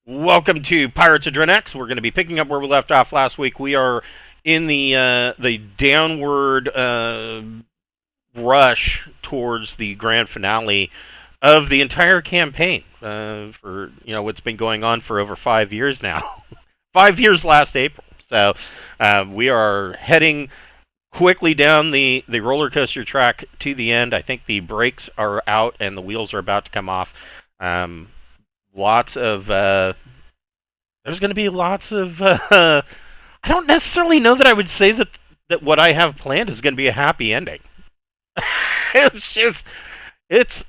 Welcome to Pirates of Drinax. We're going to be picking up where we left off last week. We are in the downward rush towards the grand finale of the entire campaign. For what's been going on for over 5 years now. 5 years last April. So we are heading quickly down the roller coaster track to the end. I think the brakes are out and the wheels are about to come off. Lots of there's going to be lots of. I don't necessarily know that I would say that what I have planned is going to be a happy ending. it's just it's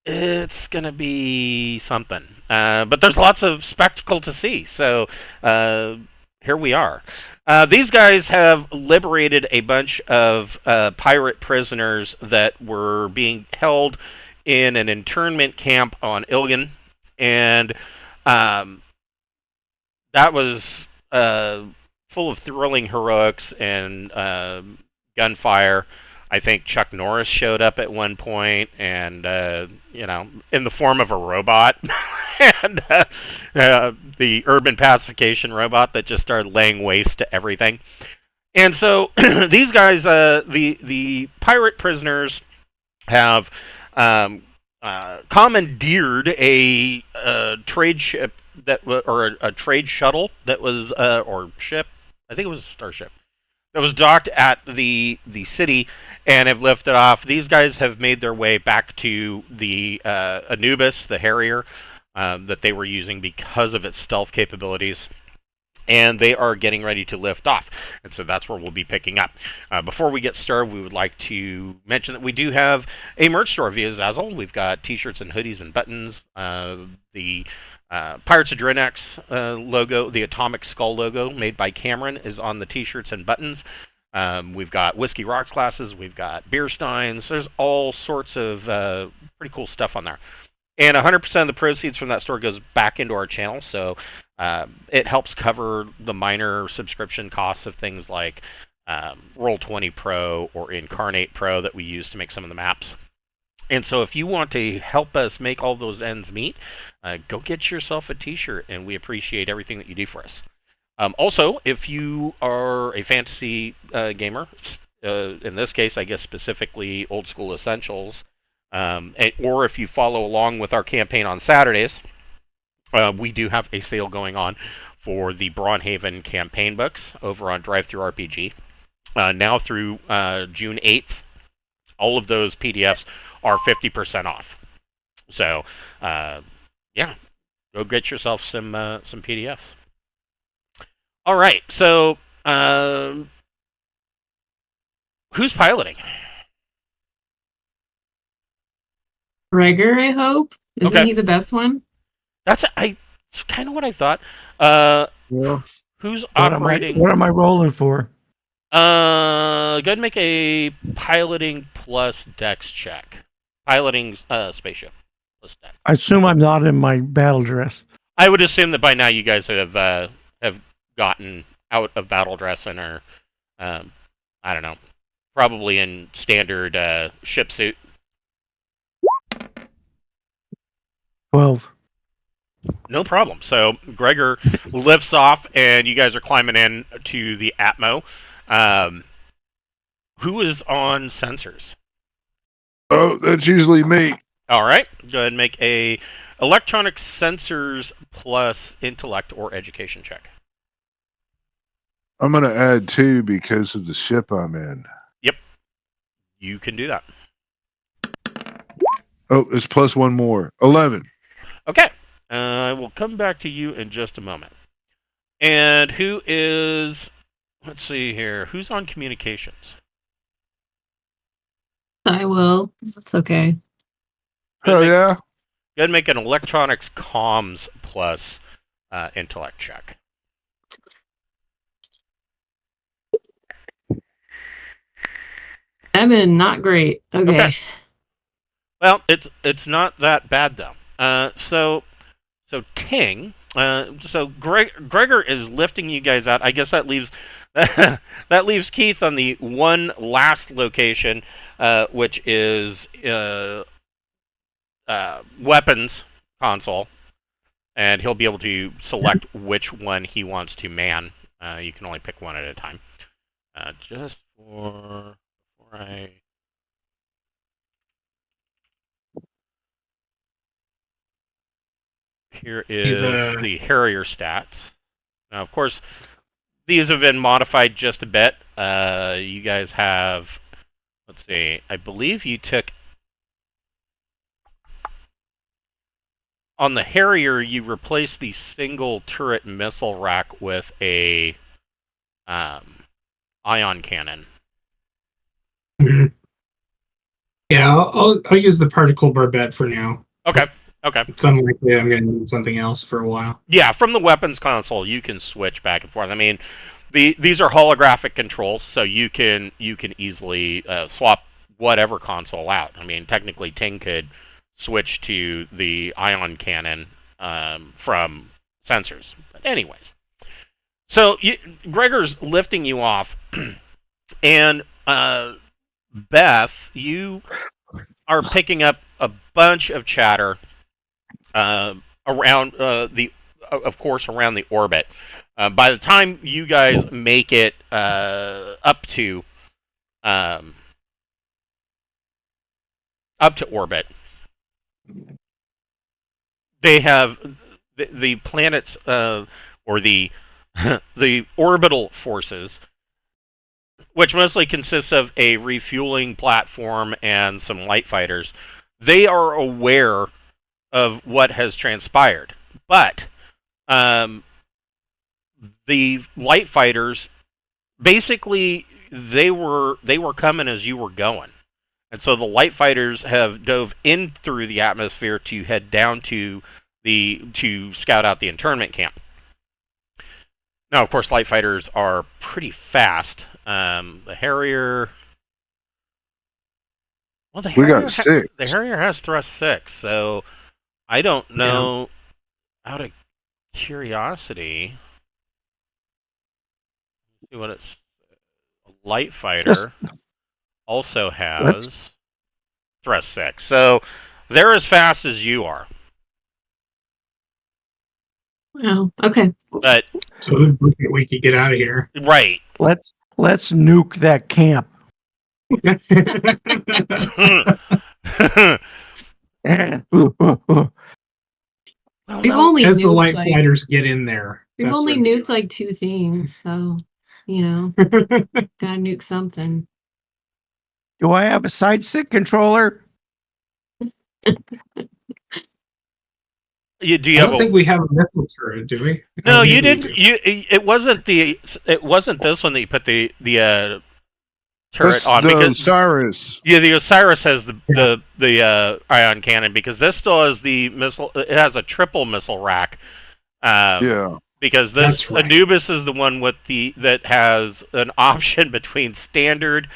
it's going to be something. But there's lots of spectacle to see. So here we are. These guys have liberated a bunch of pirate prisoners that were being held in an internment camp on Iligan, and um, that was full of thrilling heroics and gunfire. I think Chuck Norris showed up at one point, and in the form of a robot, and the urban pacification robot that just started laying waste to everything. And so these guys, the pirate prisoners, have commandeered a trade ship or a trade shuttle that was or ship. I think it was a starship that was docked at the city and have lifted off. These guys have made their way back to the Anubis, the Harrier, that they were using because of its stealth capabilities. And they are getting ready to lift off. And so that's where we'll be picking up. Before we get started, we would like to mention that we do have a merch store via Zazzle. We've got t-shirts and hoodies and buttons. The Pirates of Drinax logo, the Atomic Skull logo made by Cameron, is on the t-shirts and buttons. We've got Whiskey Rocks glasses. We've got beer steins. There's all sorts of pretty cool stuff on there. And 100% of the proceeds from that store goes back into our channel, so it helps cover the minor subscription costs of things like Roll20 Pro or Incarnate Pro that we use to make some of the maps. And so if you want to help us make all those ends meet, go get yourself a t-shirt, and we appreciate everything that you do for us. Also, if you are a fantasy gamer, in this case, I guess specifically Old School Essentials, or if you follow along with our campaign on Saturdays, we do have a sale going on for the Braunhaven campaign books over on DriveThruRPG. Now through June 8th, all of those PDFs are 50% off. So, yeah, go get yourself some PDFs. All right, so who's piloting? Gregor, I hope. Isn't Okay, he the best one? that's kind of what I thought. Uh, Yeah. who's What am I? operating? What am I rolling for? Go ahead and make a piloting plus dex check. Piloting spaceship plus dex. I assume I'm not in my battle dress. I would assume that by now you guys have gotten out of battle dress and are, I don't know, probably in standard ship suit. 12. No problem. So Gregor lifts off, and you guys are climbing in to the Atmo. Who is on sensors? Oh, that's usually me. All right. Go ahead and make a electronic sensors plus intellect or education check. I'm going to add 2 because of the ship I'm in. Yep. You can do that. Oh, it's plus 1 more. 11. Okay. I will come back to you in just a moment. And who is... Let's see here. Who's on communications? I will. That's okay. Hell yeah. Go ahead and make an electronics comms plus intellect check. Evan, not great. Okay. Well, it's not that bad though. So Ting. So Gregor is lifting you guys out. I guess that leaves that leaves Keith on the one last location, which is weapons console. and he'll be able to select which one he wants to man. You can only pick one at a time. Just before I... Here is the Harrier stats. Now, of course, these have been modified just a bit. You guys have, let's see, I believe you took, on the Harrier, you replaced the single turret missile rack with a ion cannon. Mhm. Yeah, I'll use the particle barbette for now. Okay. Okay. It's unlikely I'm going to need something else for a while. Yeah, from the weapons console, you can switch back and forth. I mean, these are holographic controls, so you can easily swap whatever console out. I mean, technically, Ting could switch to the ion cannon from sensors. But anyways, so Gregor's lifting you off, and Beth, you are picking up a bunch of chatter around of course, around the orbit. By the time you guys make it up to orbit, they have the planets or the the orbital forces, which mostly consists of a refueling platform and some light fighters. They are aware of what has transpired, but the light fighters, basically, they were coming as you were going, and so the light fighters have dove in through the atmosphere to head down to scout out the internment camp. Now, of course, light fighters are pretty fast. The Harrier. Well, We got 6. The Harrier has thrust 6, so I don't know. Yeah. Out of curiosity, see what it's. A light fighter also has thrust 6, so they're as fast as you are. Wow. Okay. But so we could get out of here. Right. Let's nuke that camp. We've only as the nuked, light like, fighters get in there. We've only nuked like 2 things, so gotta nuke something. Do I have a side stick controller? I don't think we have a missile turret, do we? No, you didn't. It wasn't this one that you put the turret on. The because Osiris. Yeah, the Osiris has the ion cannon, because this still has the missile. It has a triple missile rack. Yeah. Because this Anubis is the one that has an option between standard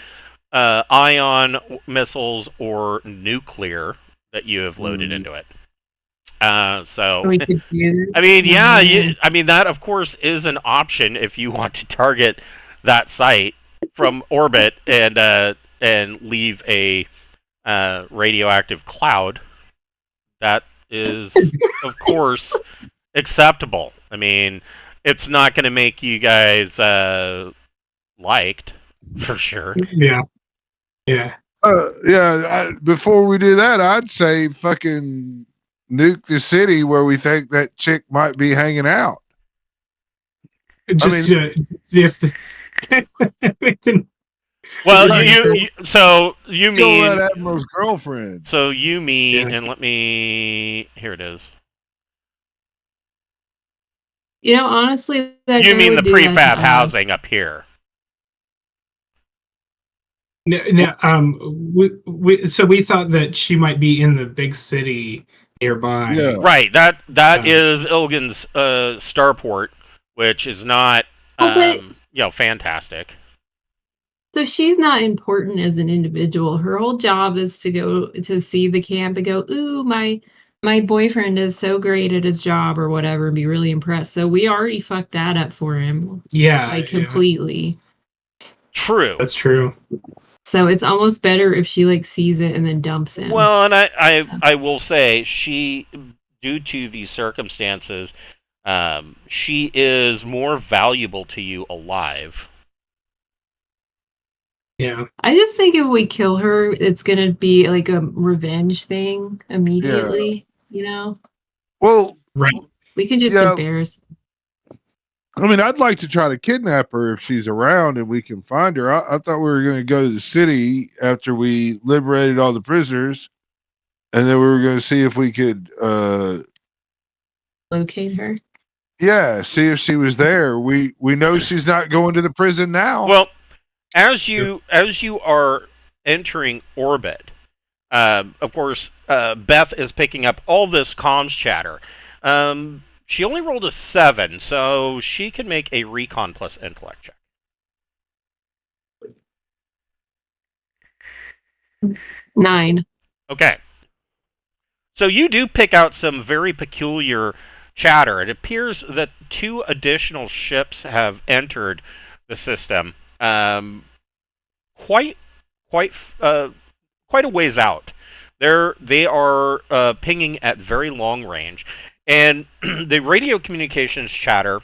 ion missiles or nuclear that you have loaded into it. So We could do I mean, yeah, I mean that of course is an option if you want to target that site from orbit and leave a radioactive cloud. That is, of course, acceptable. I mean, it's not going to make you guys liked, for sure. Yeah. Yeah. Before we do that, I'd say fucking nuke the city where we think that chick might be hanging out. Just if well, you mean that Admiral's girlfriend? So you mean, and let me. Here it is. Honestly, that you guy mean the would do that prefab to housing us. up here? No, so we thought that she might be in the big city nearby. Yeah. Right. That is Iligan's starport, which is not fantastic. So she's not important as an individual. Her whole job is to go to see the camp and go, ooh, my boyfriend is so great at his job or whatever, and be really impressed. So we already fucked that up for him. Yeah. Like completely. True. That's true. So it's almost better if she like sees it and then dumps him. Well, and I will say, she due to these circumstances, she is more valuable to you alive. Yeah. I just think if we kill her, it's gonna be like a revenge thing immediately. You know, Well, Right. we can just Yeah. embarrass. I mean, I'd like to try to kidnap her if she's around and we can find her. I thought we were going to go to the city after we liberated all the prisoners, and then we were going to see if we could, Locate her. see if she was there. We know she's not going to the prison now. Well, as you are entering orbit, of course, Beth is picking up all this comms chatter. She only rolled a 7, so she can make a recon plus intellect check. 9. Okay. So you do pick out some very peculiar chatter. It appears that 2 additional ships have entered the system, quite a ways out. They are pinging at very long range, and the radio communications chatter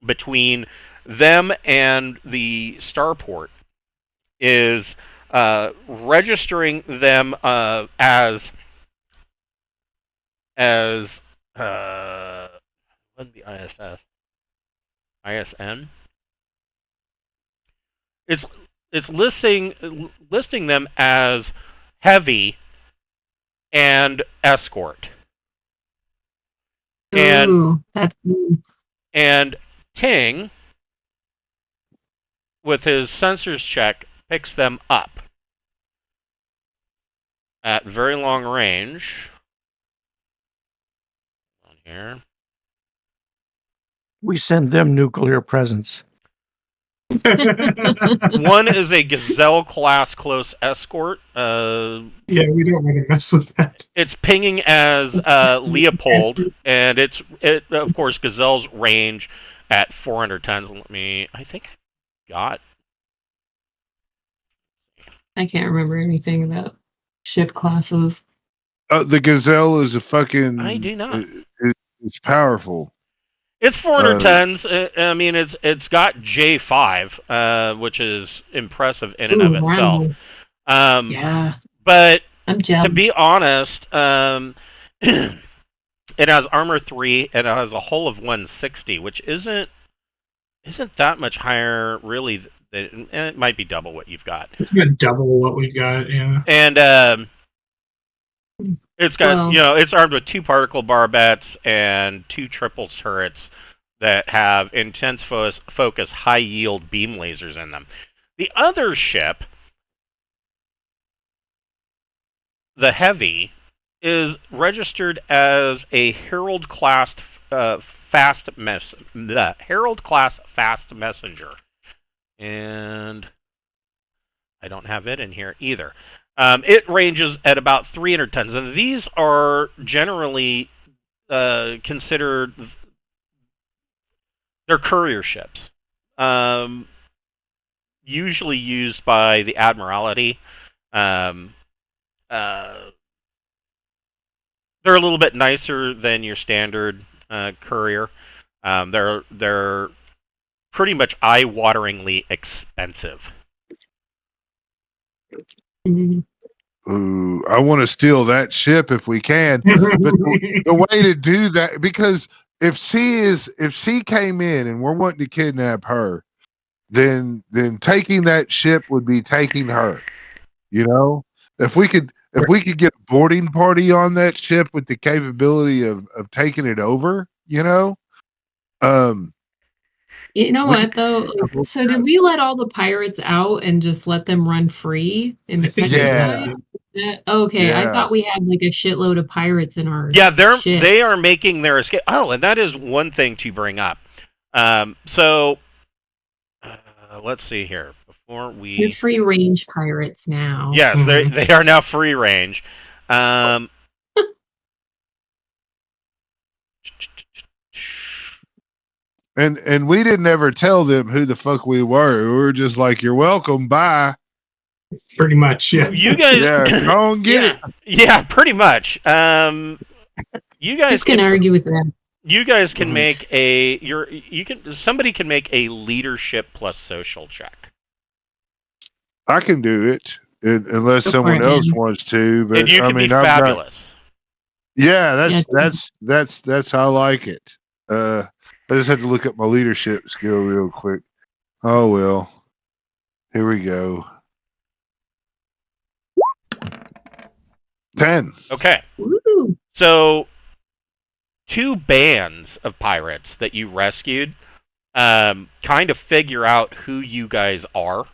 between them and the starport is registering them as what's the ISS? ISN? It's listing them as heavy and escort. Ooh, that's And Ting, with his sensors check, picks them up at very long range. On here. We send them nuclear presents. One is a Gazelle class close escort. Yeah, we don't want to mess with that. It's pinging as Leopold, and it of course Gazelle's range at 400 tons. I think I got. I can't remember anything about ship classes. The Gazelle is a fucking. I do not. It's powerful. It's 400 tons. I mean, it's got J5, which is impressive in and of itself. Yeah, But I'm jealous. to be honest, it has armor 3 and it has a hull of 160, which isn't that much higher, really. It might be double what you've got. It's about double what we've got, yeah. And it's got, Well, it's armed with 2 particle barbettes and 2 triple turrets that have intense focus, high yield beam lasers in them. The other ship, the Heavy, is registered as a Herald class fast messenger, and I don't have it in here either. It ranges at about 300 tons, and these are generally considered they're courier ships, usually used by the Admiralty. They're a little bit nicer than your standard courier. They're pretty much eye-wateringly expensive. mhm. Ooh, I want to steal that ship if we can. But the way to do that, because if she came in and we're wanting to kidnap her, then taking that ship would be taking her. You know, if we could get a boarding party on that ship with the capability of taking it over, You know We- what though? So did we let all the pirates out and just let them run free in the I think countryside? Okay, I Yeah. thought we had like a shitload of pirates in our Yeah, ship. they are making their escape. Oh, and that is one thing to bring up. So let's see here. Before They're we, free range pirates now. yes, Mhm. they are now free range. and we didn't ever tell them who the fuck we were. We were just like, "You're welcome, bye." Pretty much, yeah. You guys, Yeah, go and get it. yeah, pretty much. You You guys Just gonna can argue with them. you guys can Mhm. make somebody can make a leadership plus social check. I can do it unless Go for someone it, else man. wants to. But And you I can be mean, I've got fabulous. yeah. Yeah. That's how I like it. I just had to look up my leadership skill real quick. Oh well, here we go. 10. Okay. Woo. So 2 bands of pirates that you rescued kind of figure out who you guys are,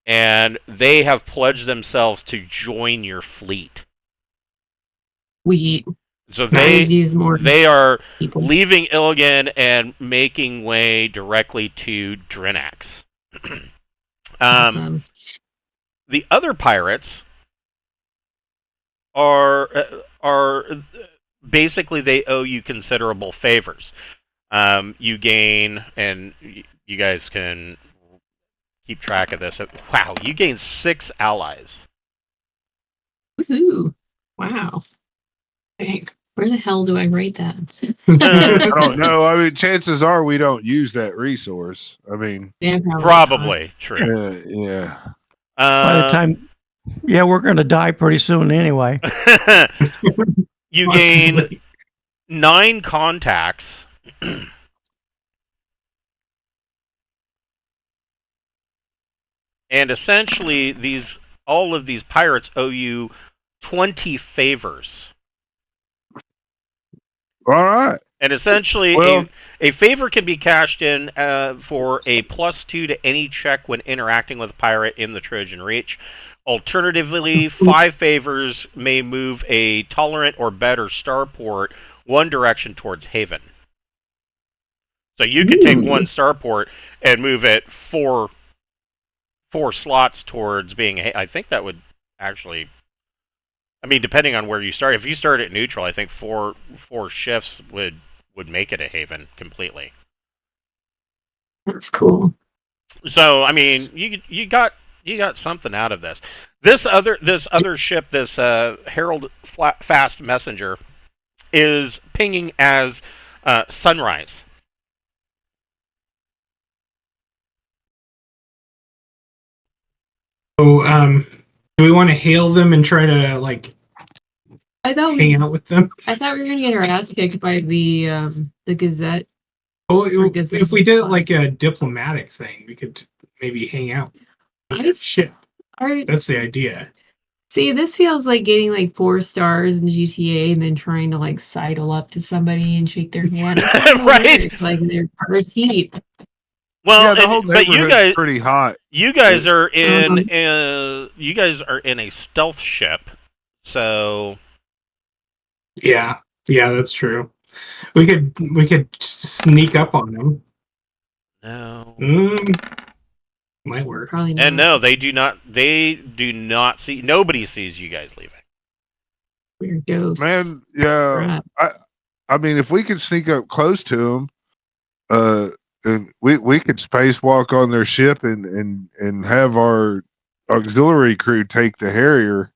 and they have pledged themselves to join your fleet. We So guys use more they are people. leaving Iligan and making way directly to Drinax. Awesome. The other pirates are basically they owe you considerable favors. You gain, and you guys can keep track of this. Wow, you gain 6 allies. Woohoo! Wow. Dang. Where the hell do I write that? I don't know. I mean, chances are we don't use that resource. I mean, Yeah, Probably true. yeah. By the time, yeah, we're going to die pretty soon anyway. You gain 9 contacts. And essentially all of these pirates owe you 20 favors. All right. And essentially, Well, a favor can be cashed in for a +2 to any check when interacting with a pirate in the Trojan Reach. Alternatively, 5 favors may move a tolerant or better starport one direction towards Haven. So you could take one starport and move it 4 slots towards being. I think that would actually. I mean, depending on where you start. If you start at neutral, I think four shifts would make it a Haven completely. That's cool. So I mean, you got something out of this. This other ship, this Herald Fast Messenger, is pinging as Sunrise. So, do we want to hail them and try to like I thought hang out with them? I thought we were gonna get our ass kicked by the Gazette. Oh, Or Gazette if we did it like class. a diplomatic thing, we could maybe hang out. I- Ship. Are, That's the idea. see, this feels like getting like 4 stars in GTA and then trying to like sidle up to somebody and shake their hand. It's not gonna Right. work, like their first heat. Well, yeah, the whole but you neighborhood's guys, pretty hot. you guys are in a stealth ship, so Yeah, that's true. We could sneak up on them. no. Might work. Probably not. And no, they do not. They do not see. Nobody sees you guys leaving. We're ghosts. Man, yeah. I mean, if we could sneak up close to them, and we could spacewalk on their ship and have our auxiliary crew take the Harrier.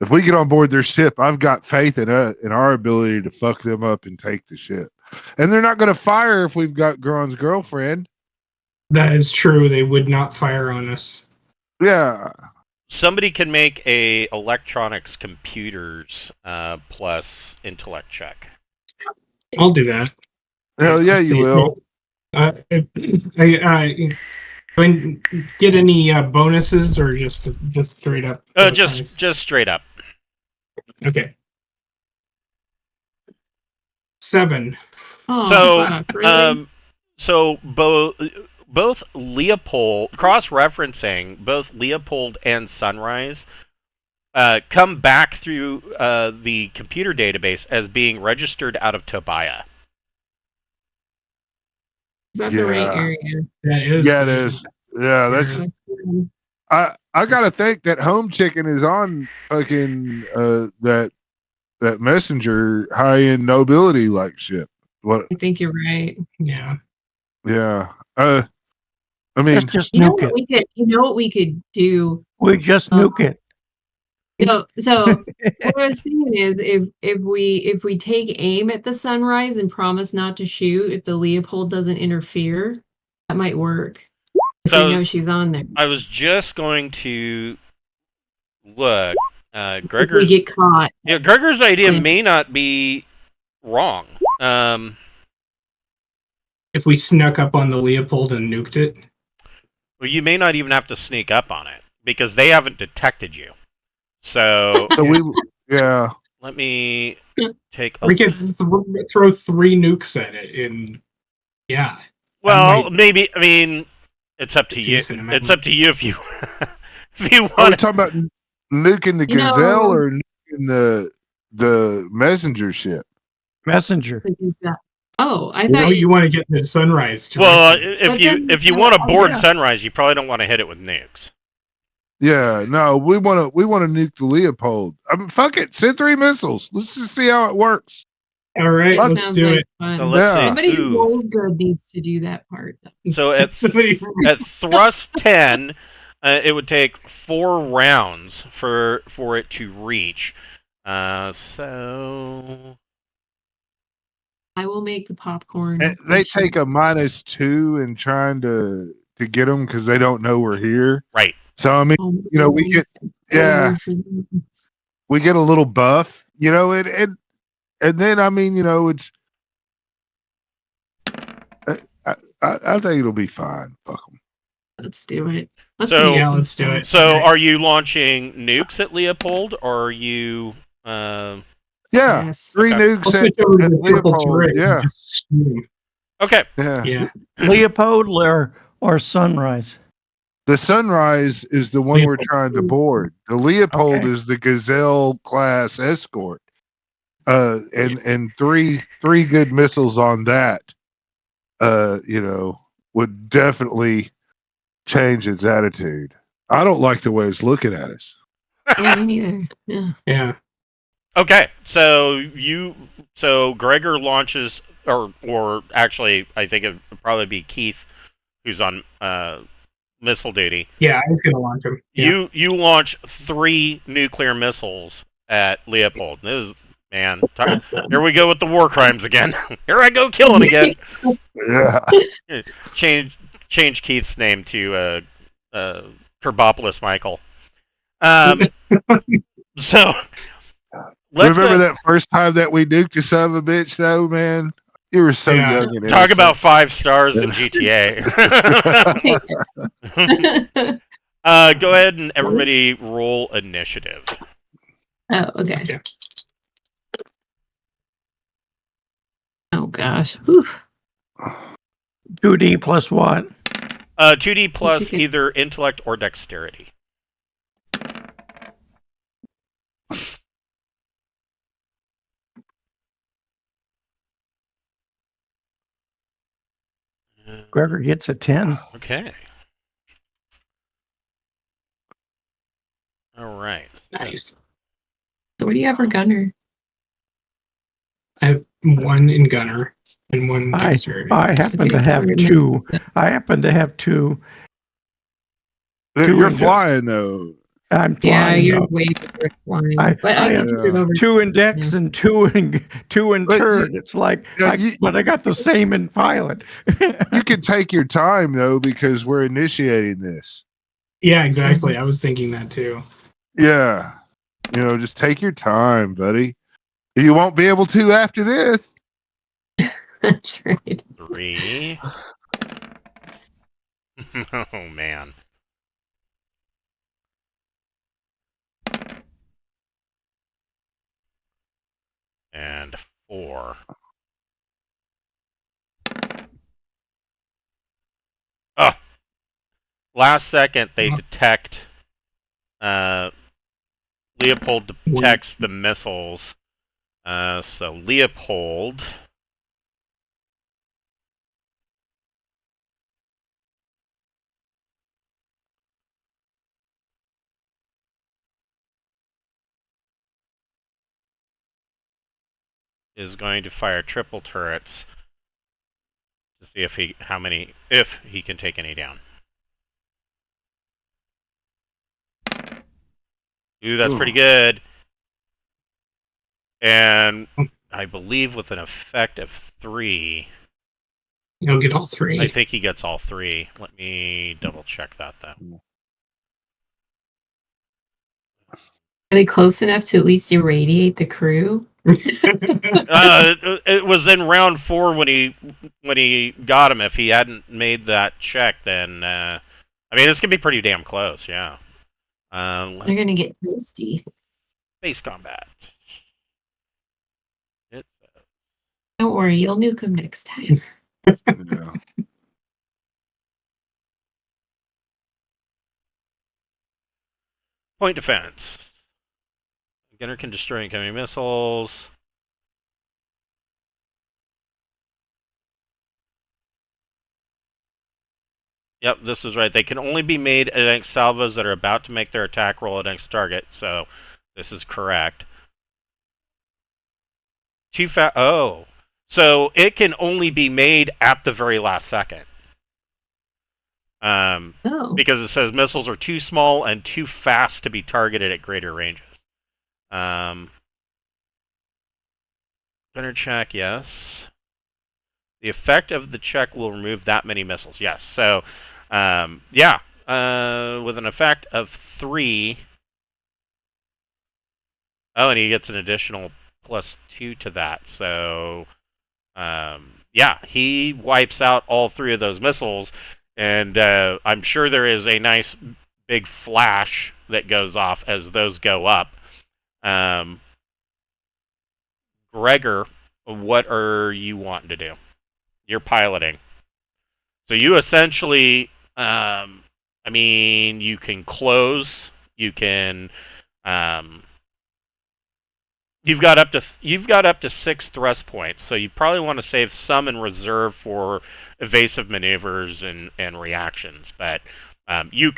If we get on board their ship, I've got faith in our ability to fuck them up and take the ship. And they're not going to fire if we've got Gron's girlfriend. That is true. They would not fire on us. Yeah. Somebody can make a electronics computers plus intellect check. I'll do that. Hell yeah, you will. I get any bonuses or just straight up? Just straight up. Okay. 7. Oh, So, fuck, really? So both Leopold, cross-referencing both Leopold and Sunrise, come back through the computer database as being registered out of Tobiah. Is that the right Yeah. area? That is. Yeah, it is. Yeah, that's. I gotta think that Home Chicken is on fucking that messenger high end nobility like ship. What? I think you're right. Yeah. Yeah. I mean, Let's just You know nuke what it. we could. You know what we could do. We just nuke it. So what I was thinking is if we take aim at the sunrise and promise not to shoot, if the Leopold doesn't interfere, that might work. If we So know she's on there. I was just going to look. If we Gregor's get caught. Gregor's idea Yeah. may not be wrong. If we snuck up on the Leopold and nuked it. Well, you may not even have to sneak up on it because they haven't detected you. So So we, yeah. let me take a We could throw 3 nukes at it, and yeah. Well, might- maybe. I mean, it's up to you. Decent amount. It's up to you if you if you Are we want. talking about nuking the You know- Gazelle or nuking the messenger ship? Messenger. Oh, I You know, thought you want to get the sunrise. Well, directly. But then- if you want to oh, board yeah. Sunrise, you probably don't want to hit it with nukes. Yeah, no, we want to nuke the Leopold. I mean, fuck it, send 3 missiles. Let's just see how it works. All right, that let's sounds do like it. fun. So let's Yeah. see. Somebody who Ooh. rolls good needs to do that part. So at Somebody, at thrust 10, it would take 4 rounds for it to reach. So I will make the popcorn. And they take a -2 in trying to get them because they don't know we're here. right. So I mean, you know, we get we get a little buff, you know, and then I mean, you know, it's I think it'll be fine. Fuck them. Let's do it. Let's So- make Yeah, some let's do stuff. it. So Okay. are you launching nukes at Leopold, or are you? Yeah, Yes. 3 Okay. I'll nukes switch over to at the triple Leopold. turret. and Yeah, just scream. Okay. yeah. Yeah. Leopold or Sunrise. The Sunrise is the one we're Leopold. trying to board. The Leopold Okay. is the Gazelle class escort. And three good missiles on that, you know, would definitely change its attitude. I don't like the way it's looking at us. Yeah, me neither. Yeah. Yeah. Okay, so Gregor launches, or actually, I think it would probably be Keith, who's on missile duty. Yeah, I was gonna launch him. Yeah. You launch 3 nuclear missiles at Leopold. This is here we go with the war crimes again. Here I go killing again. Yeah. Change Keith's name to Kerbopolis Michael. So let's Remember go, that first time that we nuked you son of a bitch though, man? You were so Yeah. young and talk innocent. about 5 stars in GTA. Go ahead and everybody roll initiative. Oh, okay. Yeah. Oh gosh. Whew. 2D plus what? 2D plus Okay. either intellect or dexterity. Gregor gets a 10. Okay. All right. Nice. So what do you have for Gunner? I have 1 in gunner and 1 dexterity. I happen to have 2. I happen to have 2. You're in flying though. I'm Yeah, flying. you're though. way better flying. I- But I I- can turn it over. 2 in Dex and 2 in But turn. It's like, yeah, but I got the same in pilot. You can take your time though because we're initiating this. Yeah, exactly. I was thinking that too. Yeah. You know, just take your time, buddy. You won't be able to after this. That's right. 3. Oh man. And 4. Oh. Last second they detect Leopold detects the missiles. So Leopold is going to fire triple turrets to see if he can take any down. Ooh, that's pretty good. And I believe with an effect of 3, You'll get all 3. I think he gets all 3. Let me double check that though. Are they close enough to at least irradiate the crew? It was in round 4 when he got him. If he hadn't made that check, then I mean it's gonna be pretty damn close. Yeah. They're gonna get toasty. Space combat. Don't worry, you'll nuke them next time. Yeah. Point defense. Gunner can destroy incoming missiles. Yep, this is right. They can only be made against salvos that are about to make their attack roll against target. So this is correct. Oh. So it can only be made at the very last second. Because it says missiles are too small and too fast to be targeted at greater ranges. Gunner check, yes. The effect of the check will remove that many missiles. Yes. So, yeah. With an effect of 3. Oh, and he gets an additional +2 to that. So, yeah, he wipes out all 3 of those missiles. And I'm sure there is a nice big flash that goes off as those go up. Gregor, what are you wanting to do? You're piloting. So you essentially, I mean, you can close. You can, you've got up to 6 thrust points. So you probably want to save some in reserve for evasive maneuvers and reactions. But what you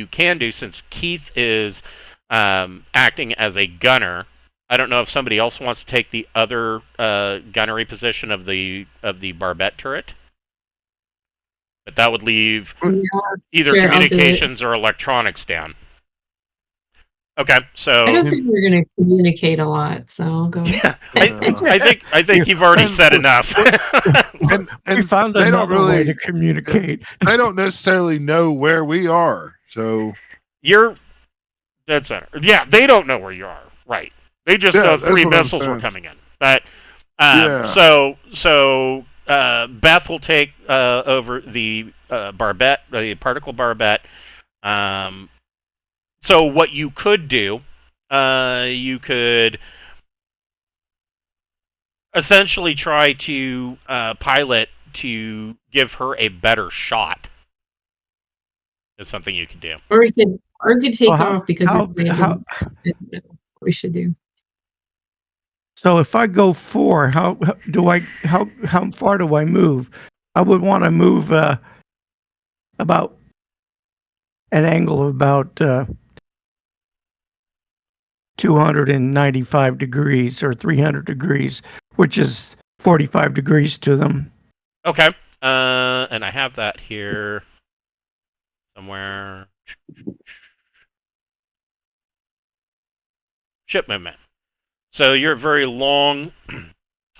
can do, since Keith is acting as a gunner. I don't know if somebody else wants to take the other gunnery position of the barbette turret, but that would leave either communications or electronics down. Okay, so I don't think we're going to communicate a lot, so I'll go. Yeah, I think you've already said enough. and We found they don't another way really to communicate. they don't necessarily know where we are. So You're dead center. Yeah, they don't know where you are. Right. They just know that's 3 what I'm missiles were saying. coming in. But Yeah. so Beth will take over the barbette, the particle barbette. So what you could do, you could essentially try to pilot to give her a better shot. Is something you could do. Or we could take Well, off because how- we're landing. I don't know what we should do. So if I go 4, how far do I move? I would want to move about an angle of about 295 degrees or 300 degrees, which is 45 degrees to them. Okay. And I have that here somewhere. Ship movement. So you're very long,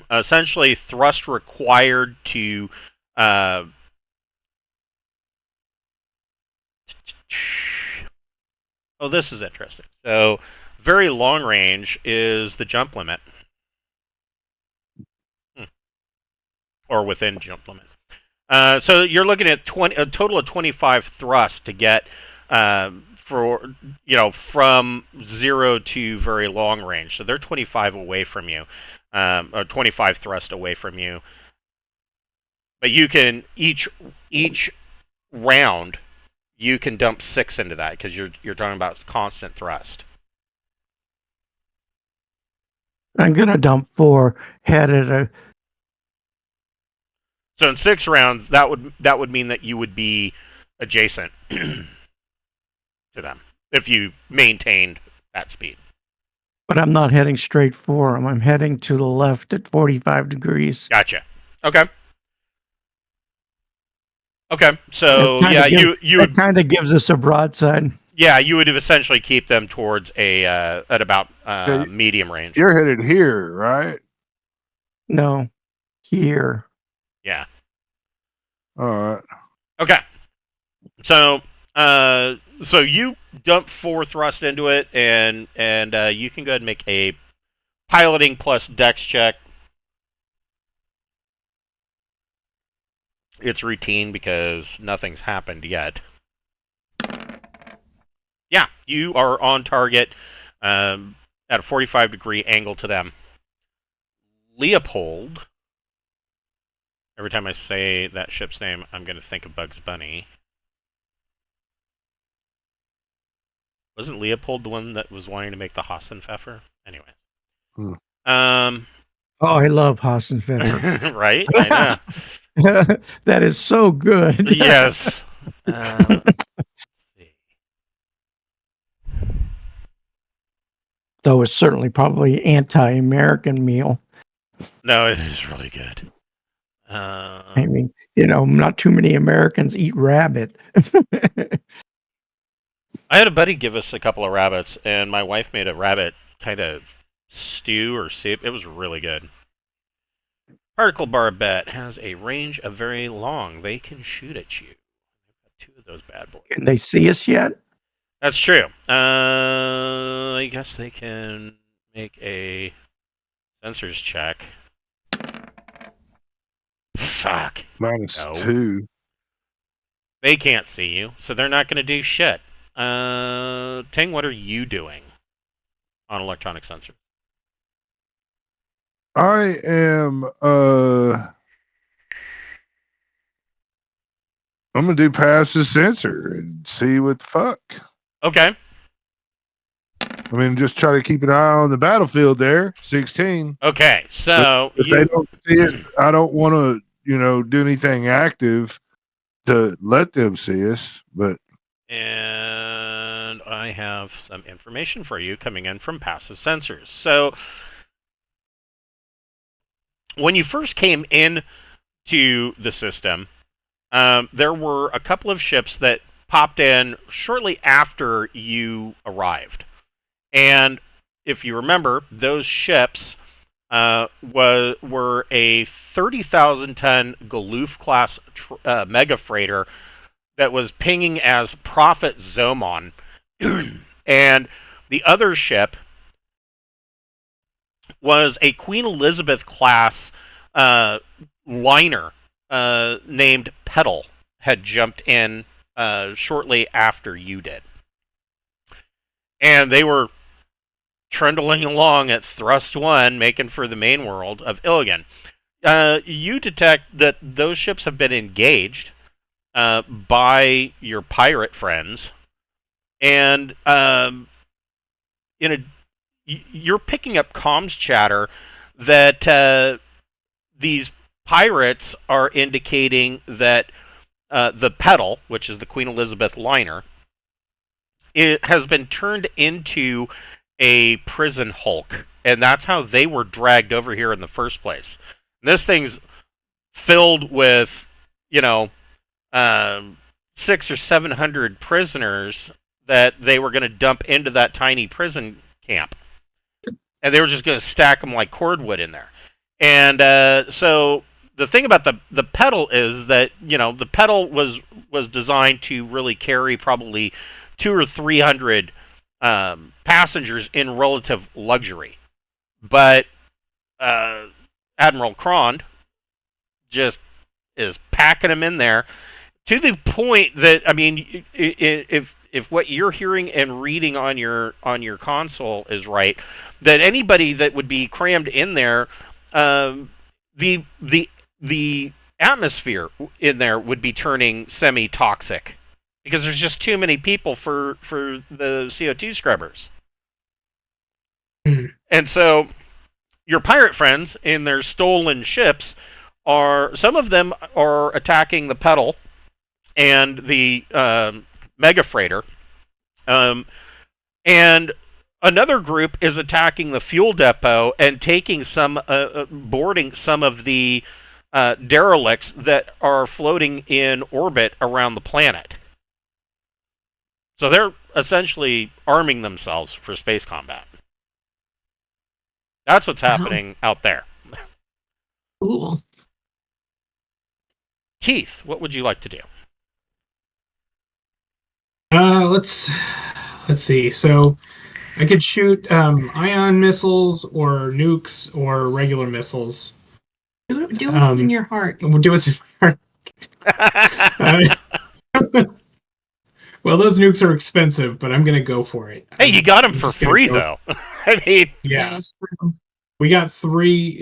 essentially thrust required to oh, this is interesting. So very long range is the jump limit. Or within jump limit. So you're looking at a total of 25 thrust to get from 0 to very long range. So they're 25 away from you, or 25 thrust away from you. But you can each round you can dump 6 into that because you're talking about constant thrust. I'm gonna dump 4 head at a. So in 6 rounds, that would mean that you would be adjacent to them if you maintained that speed. But I'm not heading straight for them. I'm heading to the left at 45 degrees. Gotcha. Okay. Okay. So yeah, you It kind of gives us a broadside. Yeah, you would essentially keep them towards a at about Okay. medium range. You're headed here, right? No, here. Yeah. All right. Okay. So so you dump 4 thrust into it, and you can go ahead and make a piloting plus dex check. It's routine because nothing's happened yet. Yeah, you are on target at a 45-degree angle to them. Leopold. Every time I say that ship's name, I'm going to think of Bugs Bunny. Wasn't Leopold the one that was wanting to make the Hassenpfeffer? Anyway. Hmm. Oh, I love Hassenpfeffer. Right? I know. That is so good. Yes. Let's see. Though it's certainly probably anti-American meal. No, it is really good. I mean, not too many Americans eat rabbit. I had a buddy give us a couple of rabbits, and my wife made a rabbit kind of stew or soup. It was really good. Particle barbette has a range of very long. They can shoot at you. I've got 2 of those bad boys. Can they see us yet? That's true. I guess they can make a sensors check. Fuck. -2. They can't see you, so they're not going to do shit. Ting, what are you doing on electronic sensor? I am I'm gonna do passive sensor and see what the fuck. Okay. I mean, just try to keep an eye on the battlefield there. 16. Okay, so If they don't see us, I don't want to, do anything active to let them see us. But and I have some information for you coming in from passive sensors. So when you first came in to the system, there were a couple of ships that popped in shortly after you arrived. And if you remember, those ships were a 30,000-ton Galoof-class mega freighter that was pinging as Prophet Zomon. And the other ship was a Queen Elizabeth-class liner named Petal, had jumped in shortly after you did. And they were trundling along at thrust 1, making for the main world of Iligan. You detect that those ships have been engaged by your pirate friends, and you're picking up comms chatter that these pirates are indicating that the Petal, which is the Queen Elizabeth liner, it has been turned into a prison hulk, and that's how they were dragged over here in the first place. And this thing's filled with, 600 or 700 prisoners that they were going to dump into that tiny prison camp, and they were just going to stack them like cordwood in there. And so the thing about the Petal is that the Petal was designed to really carry probably 200 or 300 passengers in relative luxury, but Admiral Krond just is packing them in there to the point that, I mean, if what you're hearing and reading on your console is right, that anybody that would be crammed in there, the atmosphere in there would be turning semi-toxic because there's just too many people for the CO2 scrubbers. And so your pirate friends in their stolen ships some of them are attacking the Petal and the mega freighter, and another group is attacking the fuel depot and taking boarding some of the derelicts that are floating in orbit around the planet. So they're essentially arming themselves for space combat. That's what's happening out there. Cool. Keith, what would you like to do? Let's see. So I could shoot ion missiles or nukes or regular missiles. Do it in your heart. We'll do it. Well, those nukes are expensive, but I'm gonna go for it. Hey, you got them for free, though. I mean, Yeah, That's true. we got three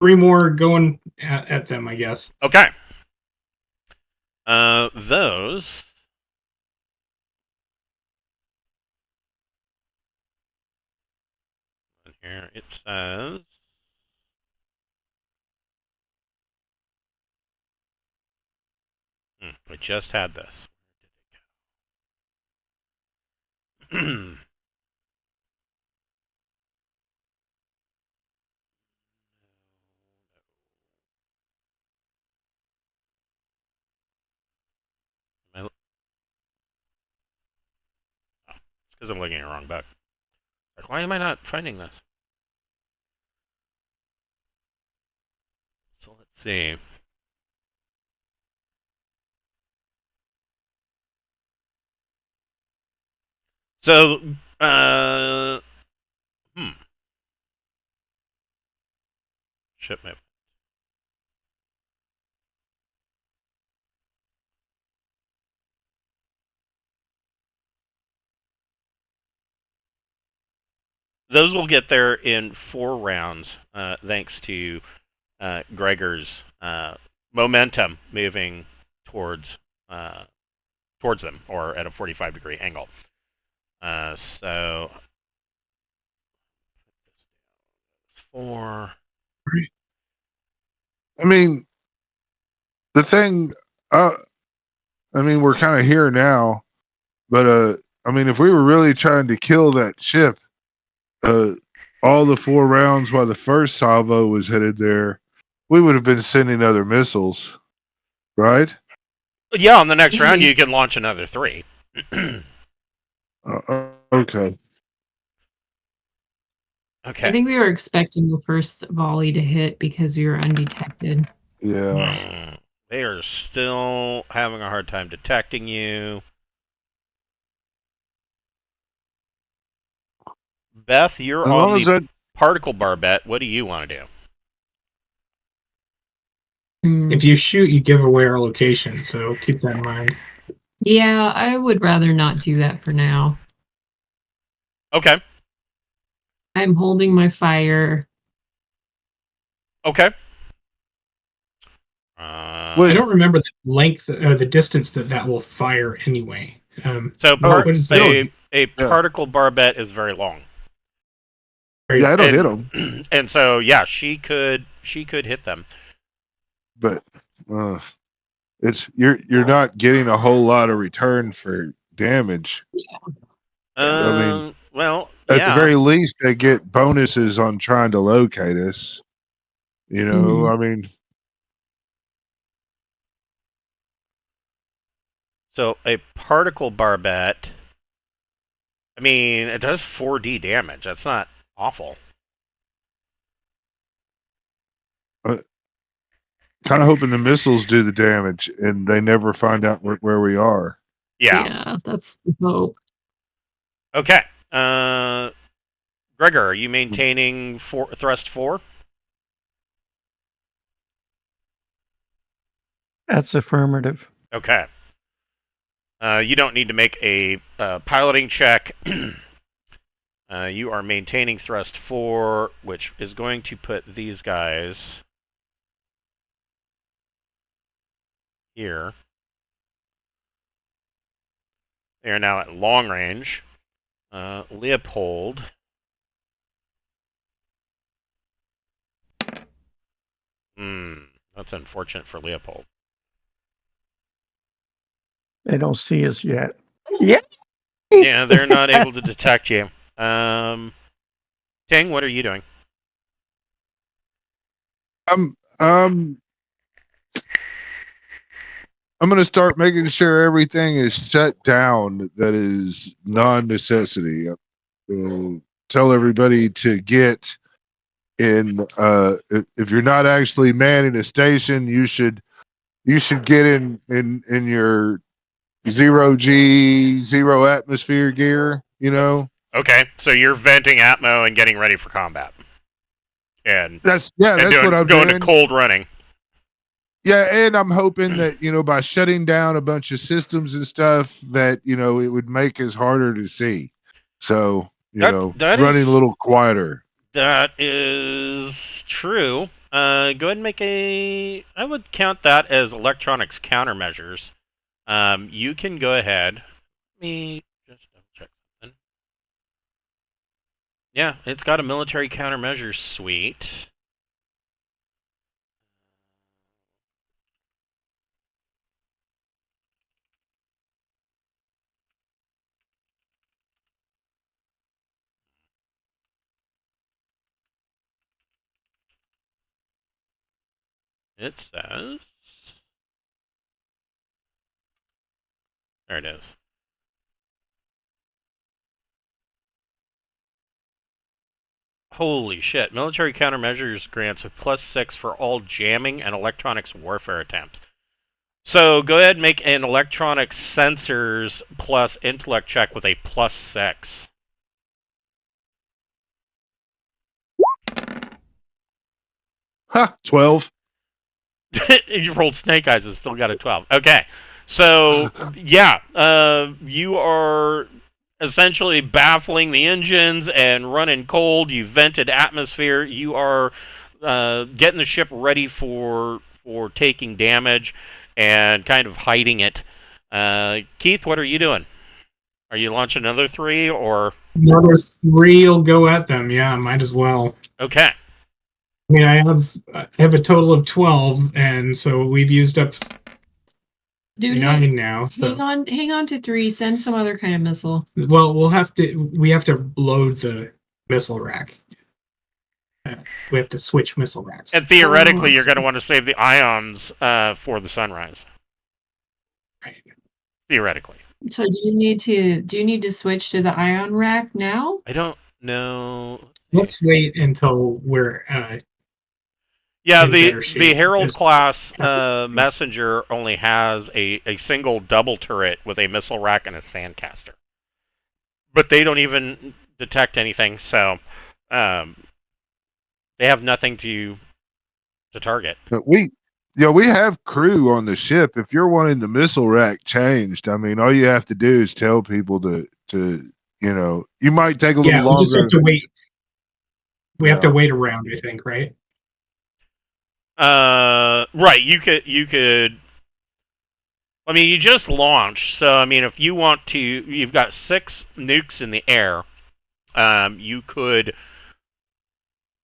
more going at them, I guess. okay. Those. Here it says. I just had this. It's because I'm looking at the wrong book. Like, why am I not finding this? So let's see. So, shipment. Those will get there in 4 rounds, thanks to Gregor's momentum moving towards them, or at a 45-degree angle. So 4. I mean, the thing, I mean, we're kind of here now, but I mean, if we were really trying to kill that ship, all the 4 rounds while the first salvo was headed there, we would have been sending other missiles, right? Yeah, on the next round, Maybe. you can launch another 3. Okay. Okay. I think we were expecting the first volley to hit because we were undetected. Yeah. They are still having a hard time detecting you. Beth, you're As on long the as that, particle barbette. What do you want to do? If you shoot, you give away our location, so keep that in mind. Yeah, I would rather not do that for now. Okay. I'm holding my fire. Okay. I don't remember the length or the distance that will fire anyway. So what is that? a particle barbette is very long. yeah, it'll hit them, And so yeah, she could hit them. but it's you're not getting a whole lot of return for damage. I mean, well, at the yeah. very least, they get bonuses on trying to locate us. You know, I mean, So a particle barbette. I mean, it does 4D damage. That's not awful. kind of hoping the missiles do the damage and they never find out where we are. Yeah. That's the hope. Okay. Gregor, are you maintaining thrust 4? That's affirmative. Okay. You don't need to make a piloting check. You are maintaining thrust 4, which is going to put these guys here. They are now at long range. Leopold. That's unfortunate for Leopold. They don't see us yet. Yeah. Yeah, they're not able to detect you. Ting, what are you doing? I'm I'm gonna start making sure everything is shut down that is non-necessity. Tell everybody to get in. If you're not actually manning a station, you should get in your zero G, zero atmosphere gear. You know. Okay, so you're venting Atmo and getting ready for combat, and That's what I'm going to doing. cold running. Yeah, and I'm hoping that by shutting down a bunch of systems and stuff that it would make us harder to see. So That running a is little quieter. that is true. Go ahead and make a. I would count that as electronics countermeasures. You can go ahead. Let me just double check something. Yeah, it's got a military countermeasures suite. It says. There it is. Holy shit. Military countermeasures grants a +6 for all jamming and electronics warfare attempts. So go ahead and make an electronic sensors plus intellect check with a +6. Ha, 12. You rolled snake eyes and still got a 12. Okay. So, yeah, you are essentially baffling the engines and running cold. You vented atmosphere. You are getting the ship ready for taking damage and kind of hiding it. Keith, what are you doing? Are you launching another 3 or? Another 3 will go at them. Yeah, might as well. Okay. I mean, I have a total of 12, and so we've used up Dude, 9 now. So. hang on to 3. Send some other kind of missile. Well, we have to load the missile rack. We have to switch missile racks. And theoretically, you're going to want to save the ions for the sunrise. Right. Theoretically. So do you need to switch to the ion rack now? I don't know. Let's wait until we're yeah, in better shape. The Herald class messenger only has a single double turret with a missile rack and a sandcaster. But they don't even detect anything, so they have nothing to target. But we have crew on the ship. If you're wanting the missile rack changed, I mean, all you have to do is tell people to you might take a little longer. We just have to wait. We have to wait around, I think, right? Right. You could. I mean, you just launched, so I mean, if you want to, you've got 6 nukes in the air. You could.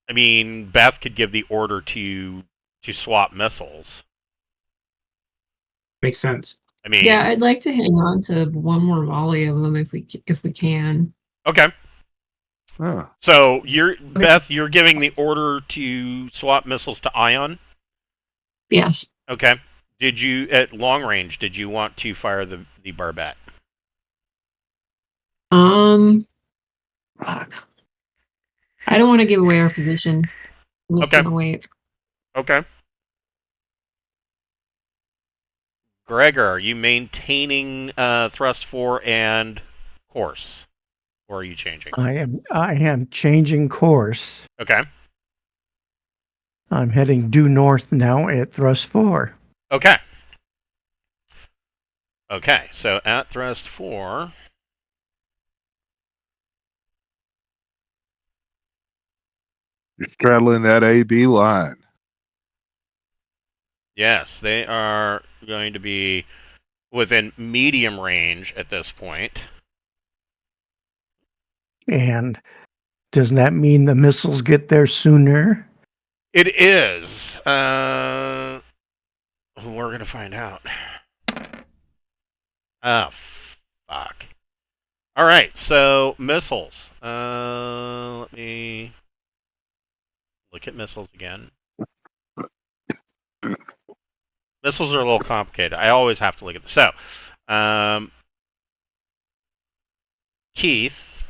I mean, Beth could give the order to swap missiles. Makes sense. I mean, yeah, I'd like to hang on to one more volley of them if we can. Okay. Huh. So Beth, you're giving the order to swap missiles to ion. Yes. Okay. Did you at long range? Did you want to fire the barbette? Fuck. I don't want to give away our position. I'm just gonna wait. Okay. Gregor, are you maintaining thrust 4 and course, or are you changing? I am changing course. Okay. I'm heading due north now at thrust 4. Okay. Okay, so at thrust 4. You're straddling that AB line. Yes, they are going to be within medium range at this point. And doesn't that mean the missiles get there sooner? It is. We're going to find out. Oh, fuck. All right, so missiles. Let me look at missiles again. Missiles are a little complicated. I always have to look at this. So, Keith,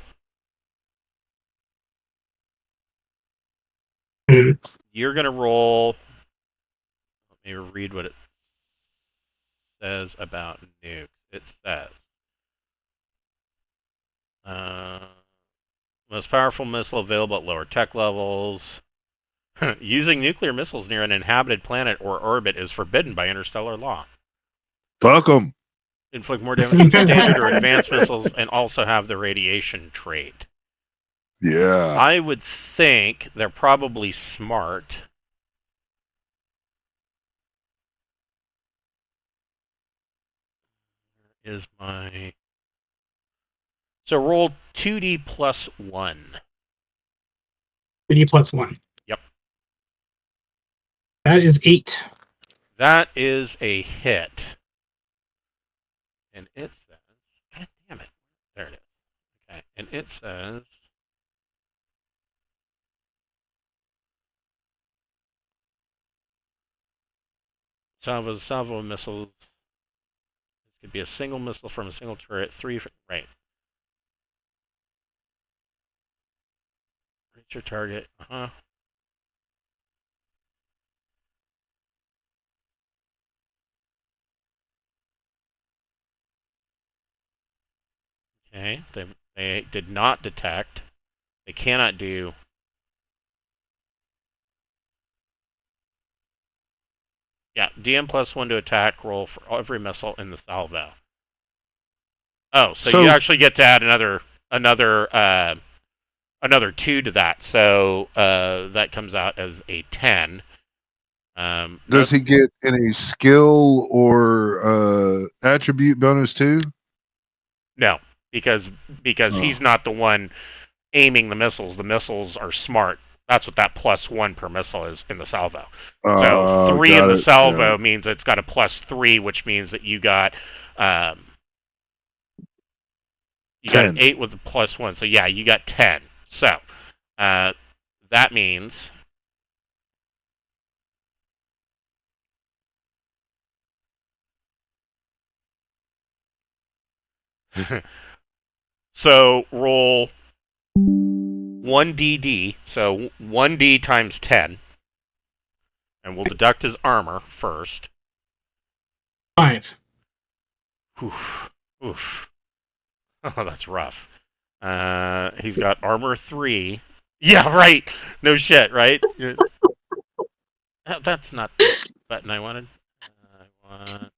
Mhm. you're going to roll. Let me read what it says about nukes. It says, most powerful missile available at lower tech levels. Using nuclear missiles near an inhabited planet or orbit is forbidden by interstellar law. Fuck them. Inflict more damage than standard or advanced missiles, and also have the radiation trait. Yeah. I would think they're probably smart. Is my so roll 2d plus 1. 2D plus 1. Yep. That is 8. That is a hit. And it says, God damn it. There it is. Okay. And it says, salvo missiles. This could be a single missile from a single turret. 3, right. Reach your target. Okay. They did not detect. They cannot do. Yeah, DM plus 1 to attack roll for every missile in the salvo. Oh, so you actually get to add another 2 to that. So that comes out as a 10. Does he get any skill or attribute bonus too? No, because he's not the one aiming the missiles. The missiles are smart. That's what that plus 1 per missile is in the salvo. So 3 in the salvo means it's got a plus 3, which means that you got got an 8 with a plus 1. So yeah, you got 10. So that means so roll 1dd, so 1d times 10, and we'll deduct his armor first. 5. Oof. Oof. Oh, that's rough. He's got armor 3. Yeah, right. No shit, right? That's not the button I wanted. I want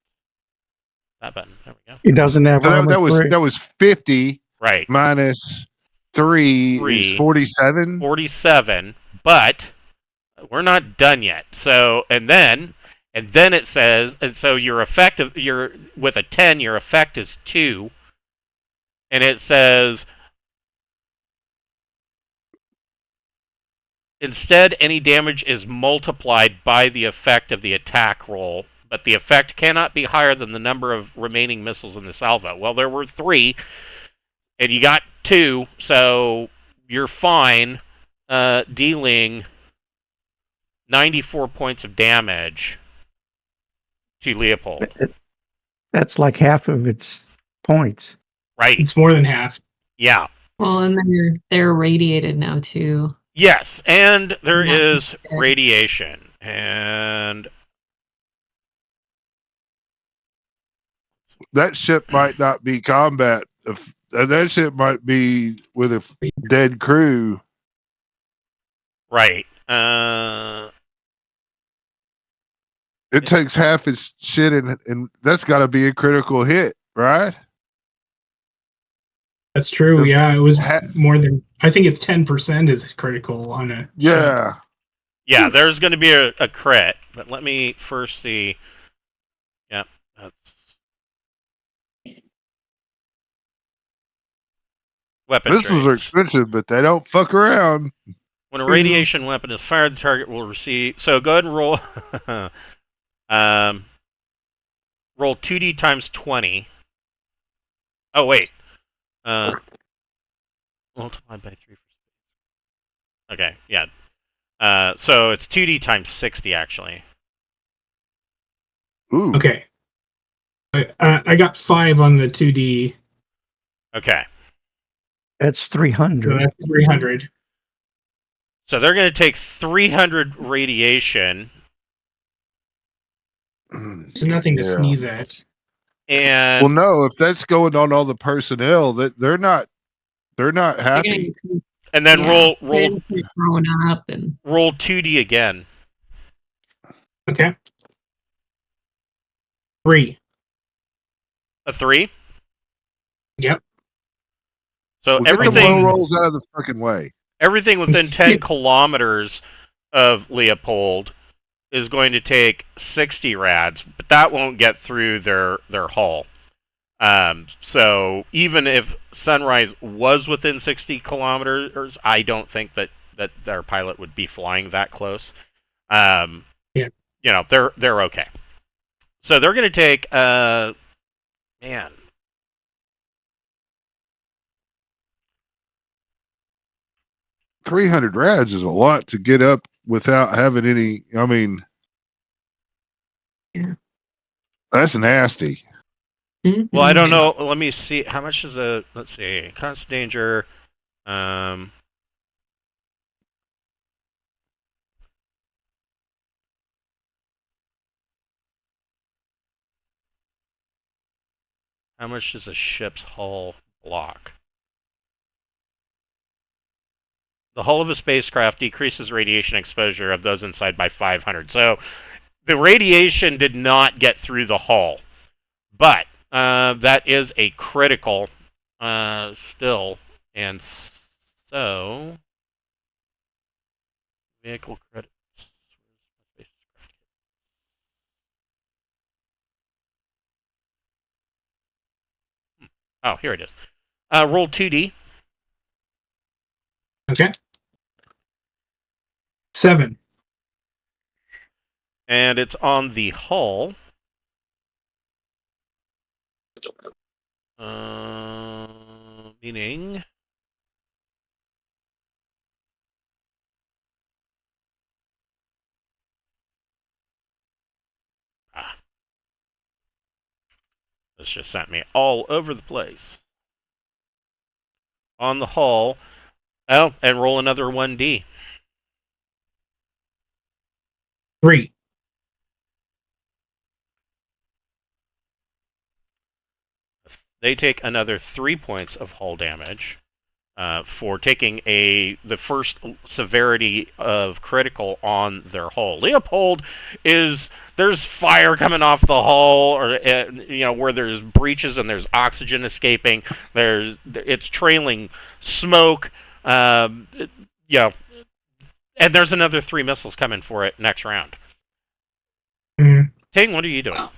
that button. There we go. He doesn't have So armor three. that was 50 Right. minus 3 is 47. 47, but we're not done yet. So and then it says, and so your effective, your with a 10, your effect is 2, and it says instead any damage is multiplied by the effect of the attack roll, but the effect cannot be higher than the number of remaining missiles in the salvo. Well, there were 3, and you got 2, so you're fine dealing 94 points of damage to Leopold. That's like half of its points. Right. It's more than half. Yeah. Well, and they're radiated now too. Yes, and there Yeah. is radiation. And That ship might not be combat. That ship might be with a dead crew. right. It takes half its shit, and that's got to be a critical hit, right? That's true. Yeah, it was Ha- more than. I think it's 10% is critical on a. Yeah. ship. Yeah, there's going to be a crit, but let me first see. Yep, that's weapon Missiles are traits. expensive, but they don't fuck around. When a radiation weapon is fired, the target will receive. So go ahead and roll. Roll 2d times 20. Oh wait. Multiplied by 3. Okay, yeah. So it's 2d times 60 actually. Ooh. Okay. I got 5 on the 2D, Okay. That's so 300. that's 300. So they're going to take 300 radiation, So nothing to Yeah. sneeze at. and Well, no, if that's going on all the personnel, that they're not They're happy. gonna, and then yeah, roll they're roll gonna keep growing up and roll 2d again. Okay. 3. A 3. Yep. So Well, get the low everything rolls out of the fucking way. within 10 kilometers of Leopold is going to take 60 rads, but that won't get through their hull. So even if Sunrise was within 60 kilometers, I don't think that their pilot would be flying that close. Yeah. You know, they're okay. So they're going to take man. 300 rads is a lot to get up without having any. I mean, yeah. that's nasty. Well, I don't Mhm. know. Let me see. How much is a? Let's see. Constant danger. How much does a ship's hull block? The hull of a spacecraft decreases radiation exposure of those inside by 500. So the radiation did not get through the hull, but that is a critical still, and so vehicle credits. Oh, here it is. Roll 2d. Okay. 7. And it's on the hull. Meaning. This just sent me all over the place. On the hull. Oh, and roll another 1d. 3. They take another 3 points of hull damage for taking the first severity of critical on their hull. Leopold there's fire coming off the hull, or where there's breaches and there's oxygen escaping. It's trailing smoke. And there's another 3 missiles coming for it next round. Ting, what are you doing?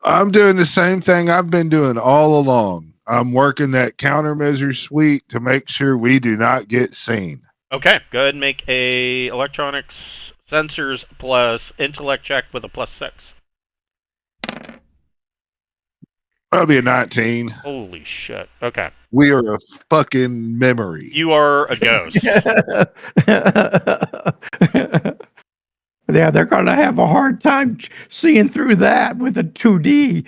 I'm doing the same thing I've been doing all along. I'm working that countermeasure suite to make sure we do not get seen. Okay, go ahead and make a electronics sensors plus intellect check with a +6. That'll be a 19. Holy shit. Okay. We are a fucking memory. You are a ghost. Yeah, they're going to have a hard time seeing through that with a 2D.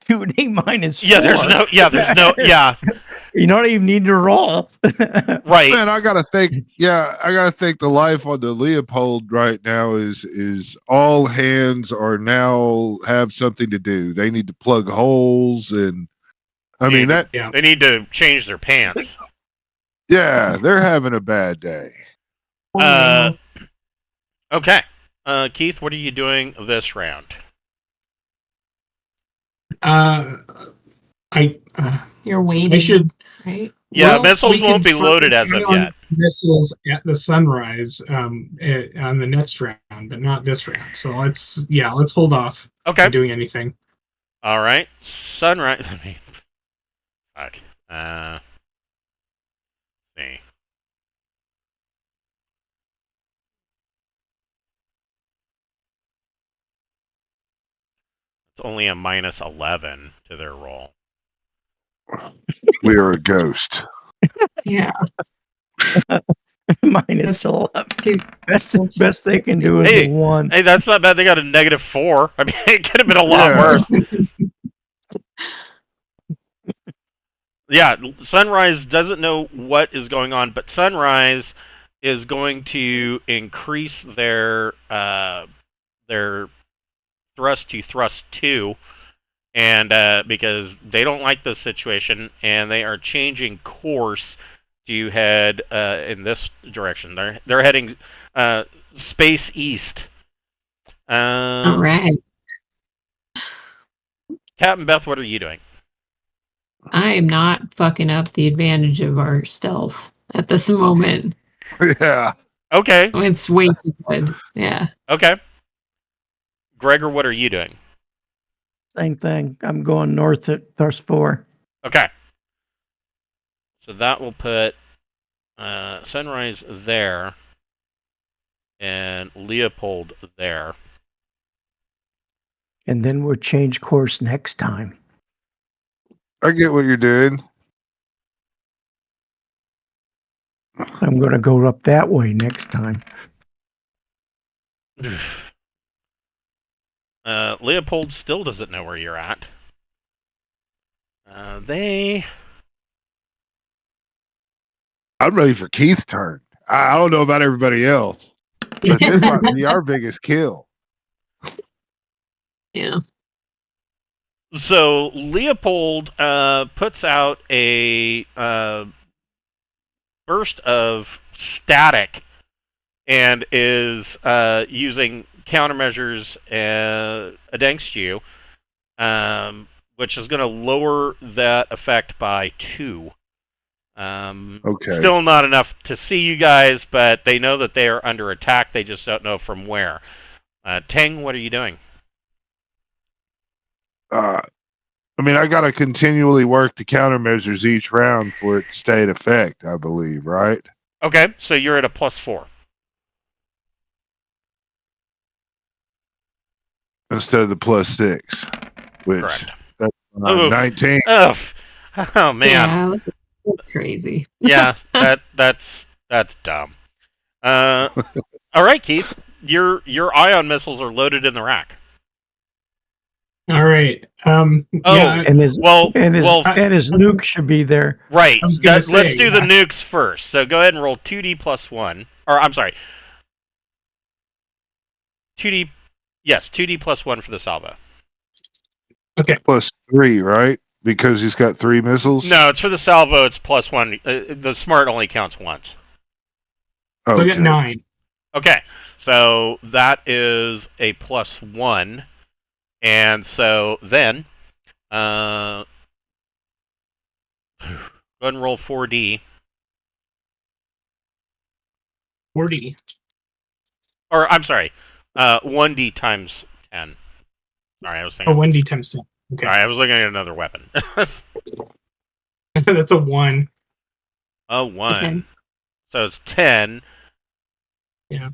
2D minus 4. there's no, You don't even need to roll. right. Man, I gotta think the life on the Leopold right now is all hands are now have something to do. They need to plug holes, and I mean that. Yeah. They need to change their pants. Yeah, they're having a bad day. Okay. Keith, what are you doing this round? You're waiting. I should. Right? Yeah, Well, missiles we won't can be loaded as of focus on yet. Missiles at the Sunrise on the next round, but not this round. So let's hold off Okay. on doing anything. All right. Sunrise. I mean, fuck. See. It's only a -11 to their roll. We are a ghost. Yeah. Mine is That's still up. too. Best they can do is Hey, a 1. Hey, that's not bad. They got a -4. I mean, it could have been a lot Yeah. worse. Yeah, Sunrise doesn't know what is going on, but Sunrise is going to increase their thrust to thrust 2, and because they don't like this situation, and they are changing course to head in this direction. They're heading space east. All right. Captain Beth, what are you doing? I am not fucking up the advantage of our stealth at this moment. Yeah. Okay. It's way too good. Yeah. Okay. Gregor, what are you doing? Same thing. I'm going north at thrust 4. Okay. So that will put Sunrise there and Leopold there. And then we'll change course next time. I get what you're doing. I'm going to go up that way next time. Leopold still doesn't know where you're at. They. I'm ready for Keith's turn. I don't know about everybody else, but this might be our biggest kill. Yeah. So Leopold puts out a burst of static and is using countermeasures against you, which is going to lower that effect by 2. Okay. Still not enough to see you guys, but they know that they are under attack. They just don't know from where. Tang, what are you doing? I mean, I got to continually work the countermeasures each round for it to stay in effect, I believe, right? Okay, so you're at a +4. Instead of the +6, which Correct. that's Oof. 19. Oof. Oh man. Yeah, that's crazy. Yeah, that's dumb. All right, Keith, your ion missiles are loaded in the rack. All right. Oh, Yeah, And his well, and his well, and his nuke should be there. right. I was gonna Let's say, do the nukes first. So go ahead and roll 2d + 1. Or I'm sorry, 2d. Yes, 2d + 1 for the salvo. Okay. +3, right? Because he's got 3 missiles? No, it's for the salvo. It's +1. The smart only counts once. So I Okay. got 9. Okay, so that is a +1, and so then, go ahead and roll 4d, 40. or I'm sorry, 1d times 10. Sorry, I was Oh, thinking. 1d times 10. Okay. Sorry, I was looking at another weapon. That's a 1. A 1. 10. So it's 10. Yeah.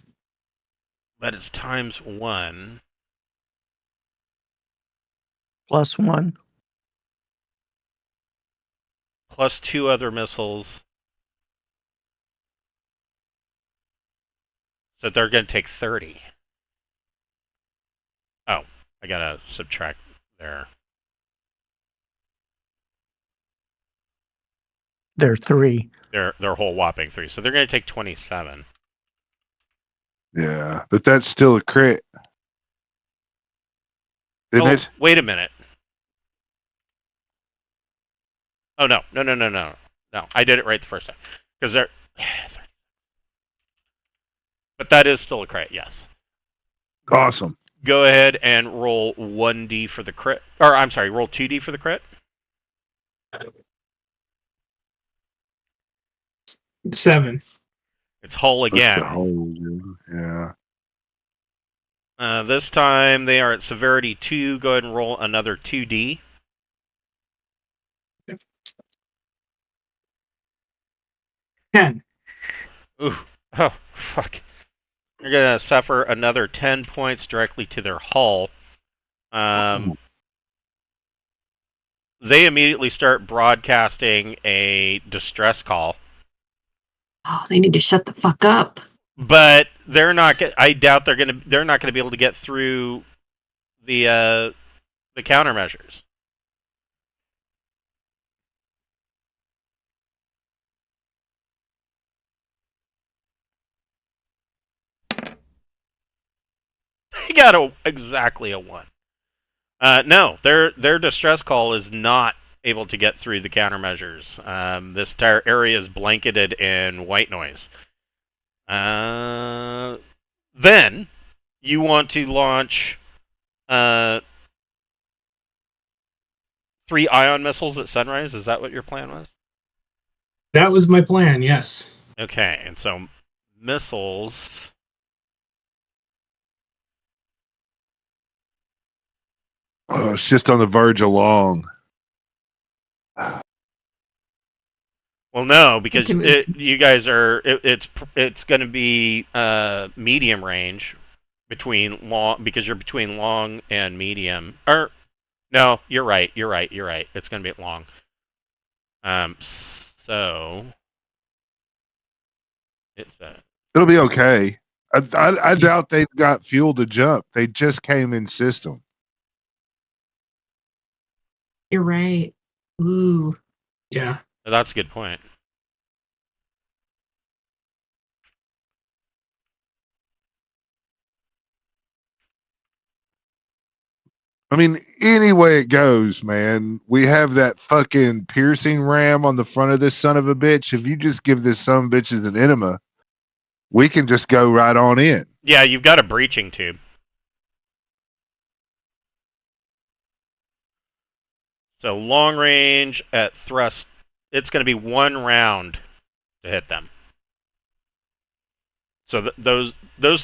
But it's times 1. +1. Plus 2 other missiles. So they're going to take 30. Oh, I got to subtract there. They're 3. Their whole whopping 3. So they're going to take 27. Yeah, but that's still a crit. Isn't Oh, it? wait a minute. Oh, no. No. I did it right the first time. Because they're... But that is still a crit, yes. Awesome. Go ahead and roll 1d for the crit. Or, I'm sorry, roll 2d for the crit. 7. It's Hull That's again. the whole, yeah. This time they are at severity 2. Go ahead and roll another 2d. 10. Ooh. Oh, fuck. You're going to suffer another 10 points directly to their hull. They immediately start broadcasting a distress call. Oh, they need to shut the fuck up. But they're not. I doubt they're not gonna be able to get through the countermeasures. They got exactly a 1. No, their distress call is not able to get through the countermeasures. This entire area is blanketed in white noise. Then you want to launch 3 ion missiles at sunrise. Is that what your plan was? That was my plan, yes. Okay, and so missiles. Oh, it's just on the verge of long. Well, no, because Can we- you guys are. It's going to be medium range between long, because you're between long and medium. Or no, you're right. It's going to be long. So it's It'll be okay. I doubt they've got fuel to jump. They just came in system. You're right. Ooh. Yeah. that's a good point. I mean, any way it goes, man, we have that fucking piercing ram on the front of this son of a bitch. If you just give this son of a bitch an enema, we can just go right on in. Yeah, you've got a breaching tube. So long range at thrust, it's going to be 1 round to hit them. So those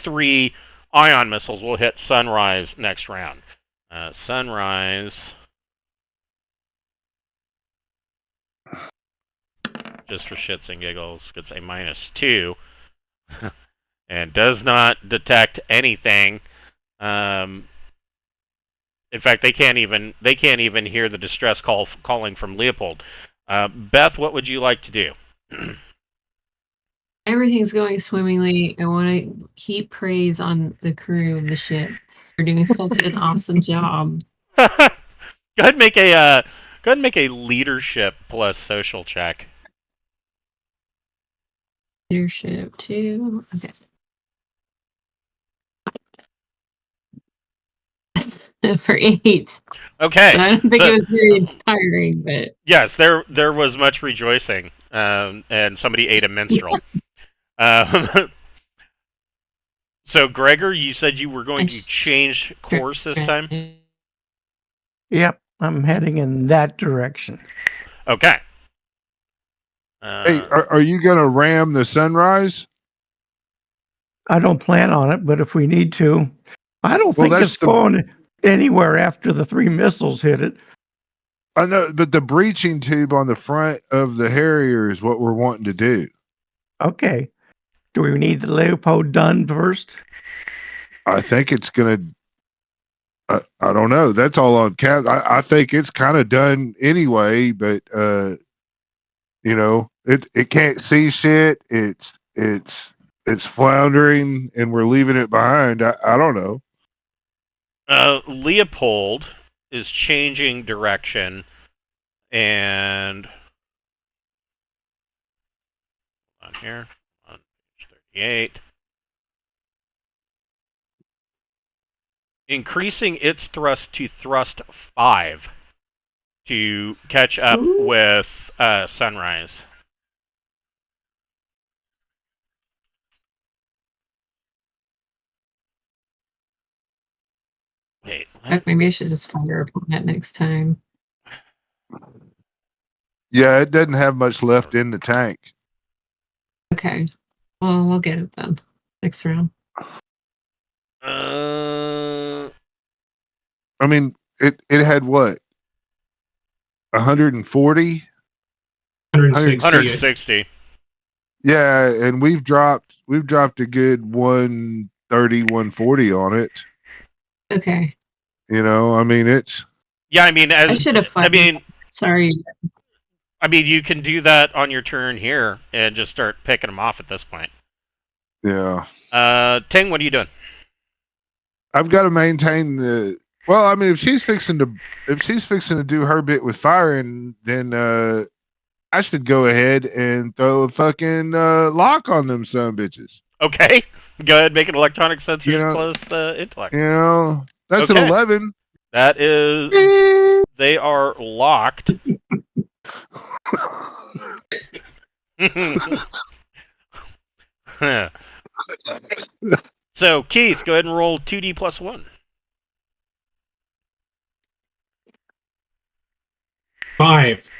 3 ion missiles will hit Sunrise next round. Sunrise, just for shits and giggles, could say -2, and does not detect anything. In fact, they can't even hear the distress calling from Leopold. Beth, what would you like to do? Everything's going swimmingly. I want to heap praise on the crew of the ship for doing such an awesome job. Go ahead and make a leadership plus social check. Leadership 2. Okay. For 8. Okay. So I don't think it was very inspiring, but Yes, there was much rejoicing, and somebody ate a minstrel. So, Gregor, you said you were going to change course this time? Yep, I'm heading in that direction. Okay. Hey, are you going to ram the Sunrise? I don't plan on it, but if we need to, I don't Well, think that's it's going anywhere after the 3 missiles hit it. I know, but the breaching tube on the front of the Harrier is what we're wanting to do. Okay. Do we need the Leopold done first? I think it's going to. I don't know. That's all on Cap. I think it's kind of done anyway, but it can't see shit. It's floundering, and we're leaving it behind. I don't know. Leopold is changing direction, and on here on page 38, increasing its thrust to thrust 5 to catch up with Sunrise. Wait, what? maybe I should just fire upon that next time. Yeah, it doesn't have much left in the tank. Okay. Well, we'll get it then. Next round. I mean, it had what? 140? 160. 160. Yeah, and we've dropped a good 130, 140 on it. Okay. I mean, it's. Yeah, I mean, I should have fired. I mean, Sorry. I mean, you can do that on your turn here and just start picking them off at this point. Yeah. Ting, what are you doing? I've got to maintain the. Well, I mean, if she's fixing to do her bit with firing, then I should go ahead and throw a fucking lock on them son bitches. Okay. Go ahead, make an electronic sensors You know- plus intellect. That's Okay. an 11. That is, they are locked. So, Keith, go ahead and roll 2d plus 1. 5.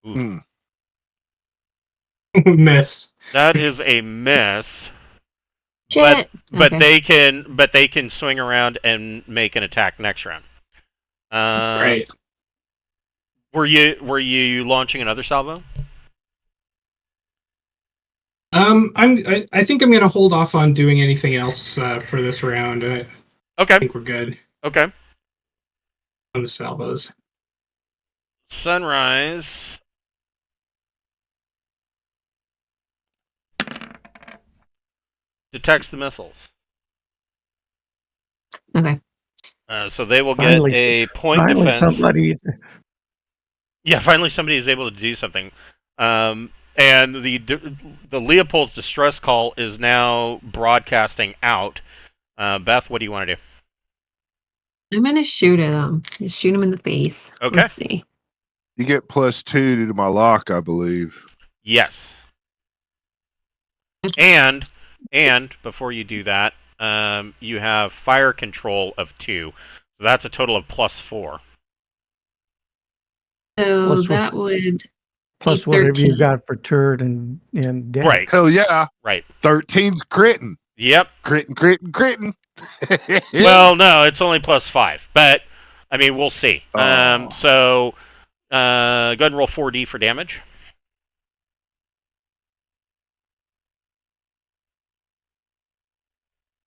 Ooh. Missed. That is a miss. Shit. But Okay. they can swing around and make an attack next round. Right. Were you launching another salvo? I think I'm gonna hold off on doing anything else for this round. I Okay. think we're good Okay. on the salvos. Sunrise. Detects the missiles. Okay. So they will Finally, get a point finally defense. somebody. Yeah, finally somebody is able to do something. And the Leopold's distress call is now broadcasting out. Beth, what do you want to do? I'm gonna shoot at him. Just shoot him in the face. Okay. Let's see. You get +2 to my lock, I believe. Yes. And before you do that, you have fire control of 2. So that's a total of +4. So Plus what- that would Plus be whatever 13. you got for turd and death. Right. Hell yeah. Right. 13's critting. Yep. Critting. Well, no, it's only +5, but I mean, we'll see. Oh. So go ahead and roll 4d for damage.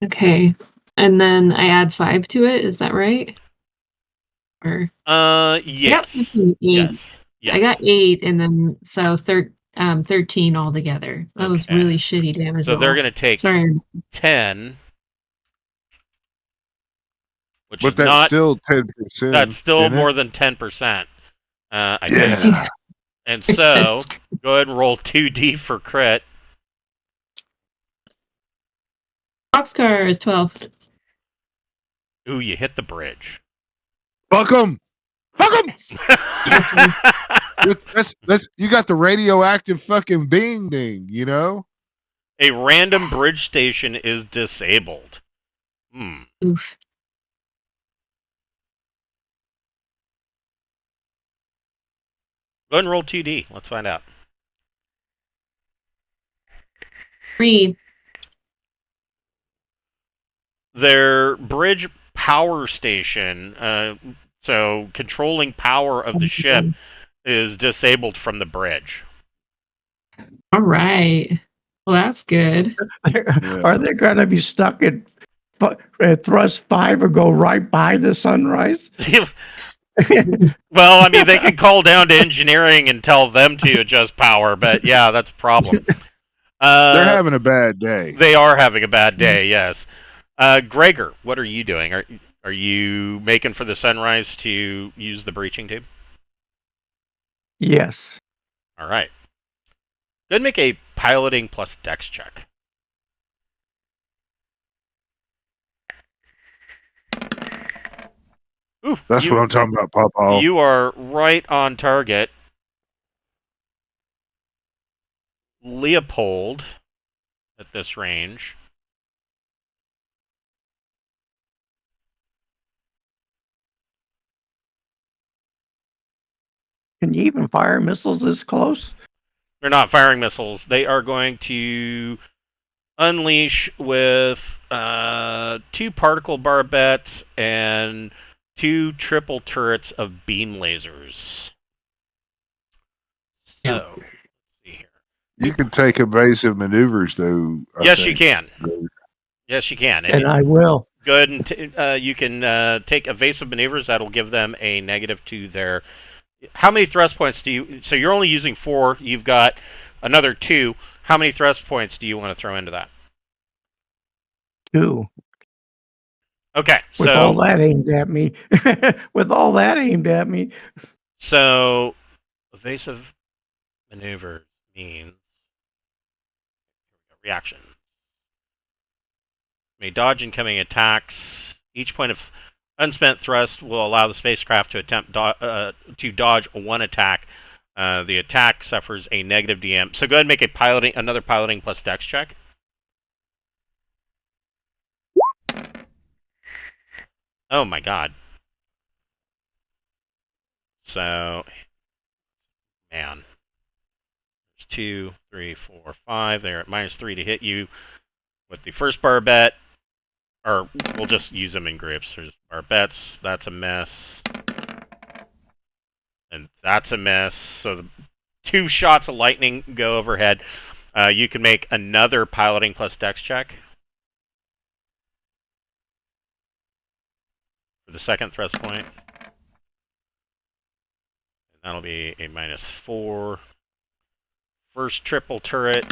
Okay. And then I add 5 to it. Is that right? Or Yes. Yep. 8. Yes. I got 8, and then so 13 altogether. That was Okay. really shitty damage. So they're roll. going to take Sorry. 10, which But is that's not. still 10%. That's still isn't it? more than 10%. I think. Yeah. And so go ahead and roll 2d for crit. Boxcar is 12. Ooh, you hit the bridge. Fuck them. Fuck them. Yes. That's you got the radioactive fucking bing ding, you know? A random bridge station is disabled. Oof. Go ahead and roll 2d. Let's find out. 3. Their bridge power station, so controlling power of the ship, is disabled from the bridge. All right. Well, that's good. Are they going to be stuck at thrust 5 or go right by the sunrise? Well, I mean, they can call down to engineering and tell them to adjust power, but yeah, that's a problem. They're having a bad day. They are having a bad day, yes. Gregor, what are you doing? Are you making for the sunrise to use the breaching tube? Yes. All right. Go ahead and make a piloting plus dex check. Ooh, That's what I'm talking about, Papa. You are right on target. Leopold at this range. Can you even fire missiles this close? They're not firing missiles. They are going to unleash with 2 particle barbettes and 2 triple turrets of beam lasers. So, let's see here. You can take evasive maneuvers, though. Yes, you can. Yes, you can. And I will. Go ahead and you can take evasive maneuvers. That'll give them a negative to their How many thrust points do you? So you're only using 4. You've got another 2. How many thrust points do you want to throw into that? 2. Okay, With all that aimed at me. With all that aimed at me. So evasive maneuver means reaction. May dodge incoming attacks. Each point of unspent thrust will allow the spacecraft to attempt to dodge 1 attack. The attack suffers a negative DM. So go ahead and make another piloting plus dex check. Oh my god. So, man. There's 2, 3, 4, 5. They're at -3 to hit you with the first barbette. Or we'll just use them in groups. There's barbettes. That's a miss. And that's a miss. So the 2 shots of lightning go overhead. You can make another piloting plus dex check for the second thrust point. And that'll be a -4. First triple turret.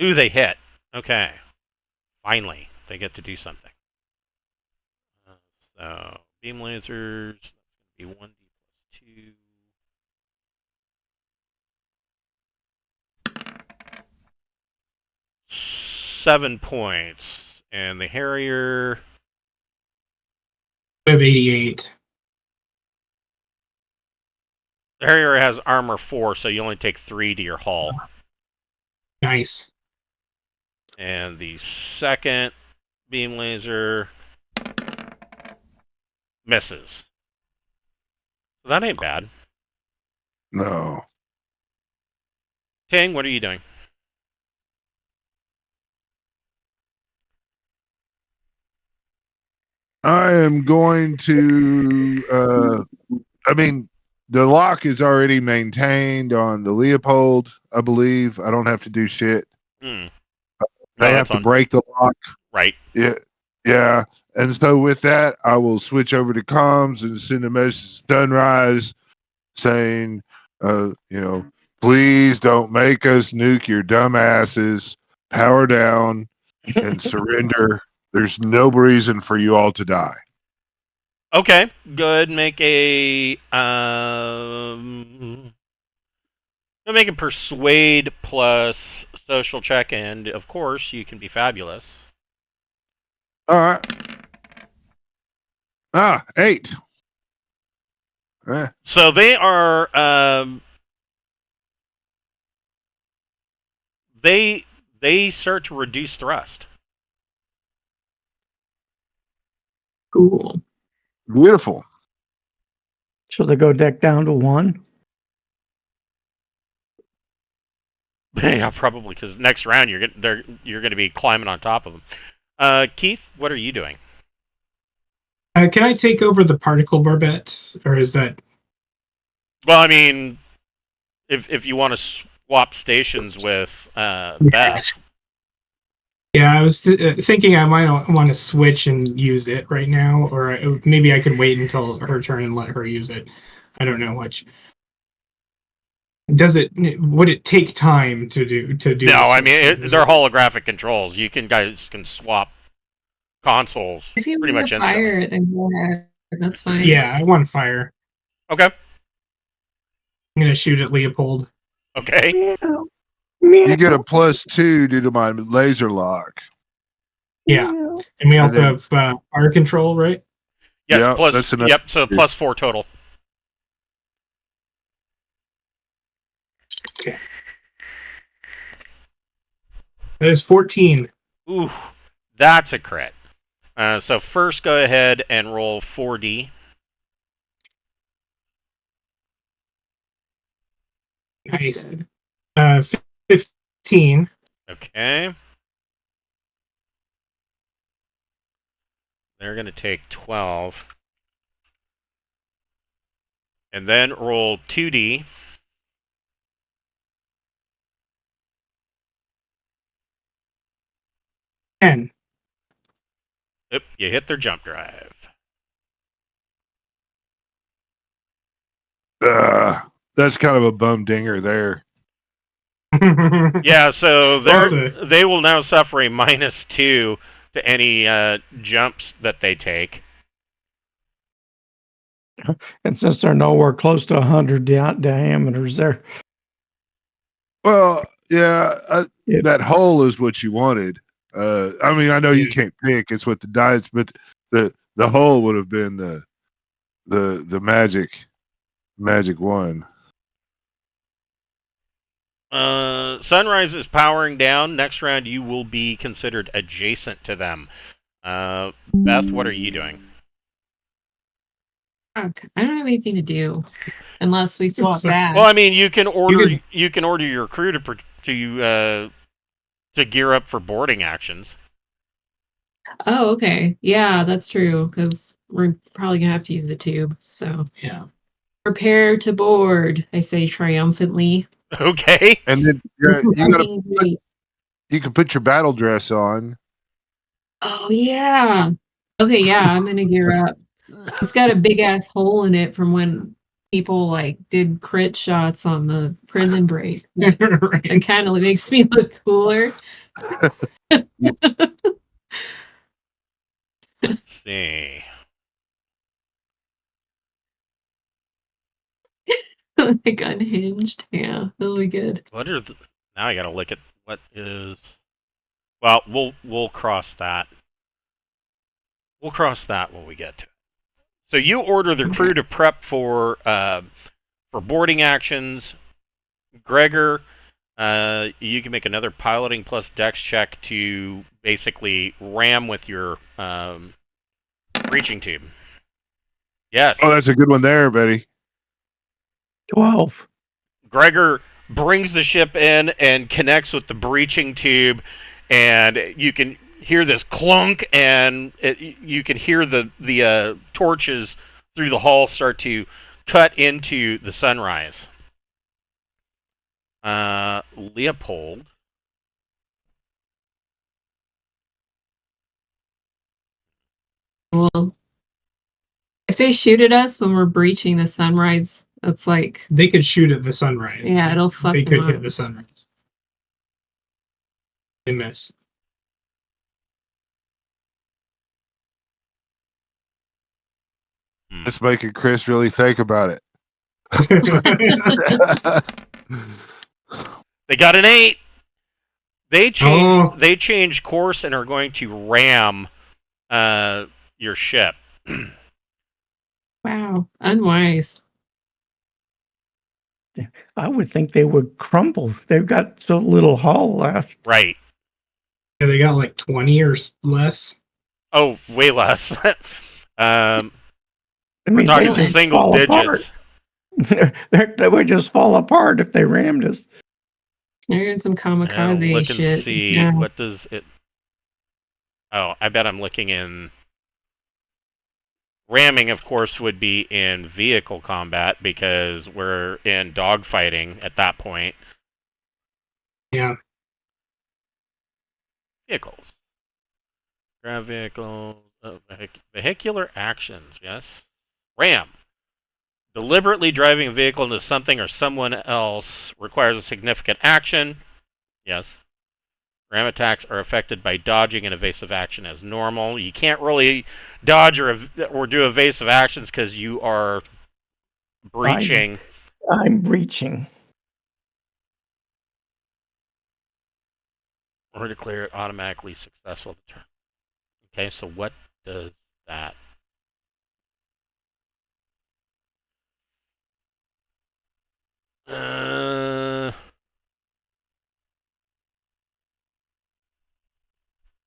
Ooh, they hit. Okay. Finally, they get to do something. So, beam lasers. That's going to be 1d plus 2. Seven points. And the Harrier. I have 88. The Harrier has armor 4, so you only take 3 to your hull. Nice. And the second beam laser misses. So that ain't bad. No. Ting, what are you doing? I am going to. I mean, the lock is already maintained on the Leopold, I believe. I don't have to do shit. Hmm. They No, have that's to on. break the lock. Right. Yeah. Yeah. And so with that, I will switch over to comms and send a message to Sunrise saying, please don't make us nuke your dumb asses. Power down and surrender. There's no reason for you all to die. Okay. Good. Make a persuade plus social check, and of course you can be fabulous. All right. 8. So they are they start to reduce thrust. Cool. Beautiful. So they go deck down to 1. Yeah, probably because next round you're going to be climbing on top of them. Keith, what are you doing? Can I take over the particle barbettes, or is that? Well, I mean, if you want to swap stations with Beth. Yeah, I was thinking I might want to switch and use it right now, or maybe I could wait until her turn and let her use it. I don't know which. Would it take time to do? No, I mean they're holographic controls. You guys can swap consoles If you pretty want much to instantly. fire it, then go ahead. That's fine. Yeah, I want fire. Okay. I'm gonna shoot at Leopold. Okay. You get a +2 due to my laser lock. Yeah, and we also then- have fire control, right? Yes. Yeah, Plus. that's enough. Yep. So +4 total. Okay. That is 14. Ooh, that's a crit. So first, go ahead and roll 4d. Nice. 15. Okay. They're going to take 12. And then roll 2d. 10. Yep, you hit their jump drive. That's kind of a bum dinger there. Yeah, so Well, they will now suffer a -2 to any jumps that they take. And since they're nowhere close to 100 diameters, there. Well, yeah, If, that hole is what you wanted. I mean, I know you Yeah. can't pick; it's what the dice, but the hole would have been the magic one. Sunrise is powering down. Next round, you will be considered adjacent to them. Beth, what are you doing? Fuck, I don't have anything to do unless we swap Sorry. back. Well, I mean, you can order can- your crew to gear up for boarding actions. Oh, okay. Yeah, that's true, because we're probably gonna have to use the tube. So Yeah. prepare to board, I say triumphantly. Okay. And then Fucking great. you can put your battle dress on. Oh yeah. Okay, yeah, I'm gonna gear up. It's got a big ass hole in it from when people like did crit shots on the prison break. Right. It kind of makes me look cooler. Let's see. Like unhinged. Yeah, that'll be good. What are the, now? I gotta look at what is. Well, we'll cross that. We'll cross that when we get to it. So you order the crew to prep for boarding actions. Gregor, you can make another piloting plus dex check to basically ram with your breaching tube. Yes. Oh, that's a good one there, Betty. 12. Gregor brings the ship in and connects with the breaching tube, and you can hear this clunk, and you can hear the torches through the hull start to cut into the Sunrise. Leopold. Well, if they shoot at us when we're breaching the Sunrise, that's like, They could shoot at the Sunrise. yeah, it'll fuck They them could hit up. the Sunrise. They miss. It's making Chris really think about it. They got an 8. They Oh. they change course and are going to ram your ship. Wow, unwise. I would think they would crumble. They've got so little hull left. Right. Yeah, they got like 20 or less. Oh, way less. I We're mean, talking they would single fall digits. apart. They would just fall apart if they rammed us. You're in some kamikaze Look shit. and see Yeah. what does it. Oh, I bet I'm looking in. Ramming, of course, would be in vehicle combat because we're in dogfighting at that point. Yeah. Vehicles. Ground vehicles. Vehicular actions, yes. Ram. Deliberately driving a vehicle into something or someone else requires a significant action. Yes. Ram attacks are affected by dodging and evasive action as normal. You can't really dodge or do evasive actions because you are breaching. I'm breaching. Or declare it automatically successful. Okay, so what does that?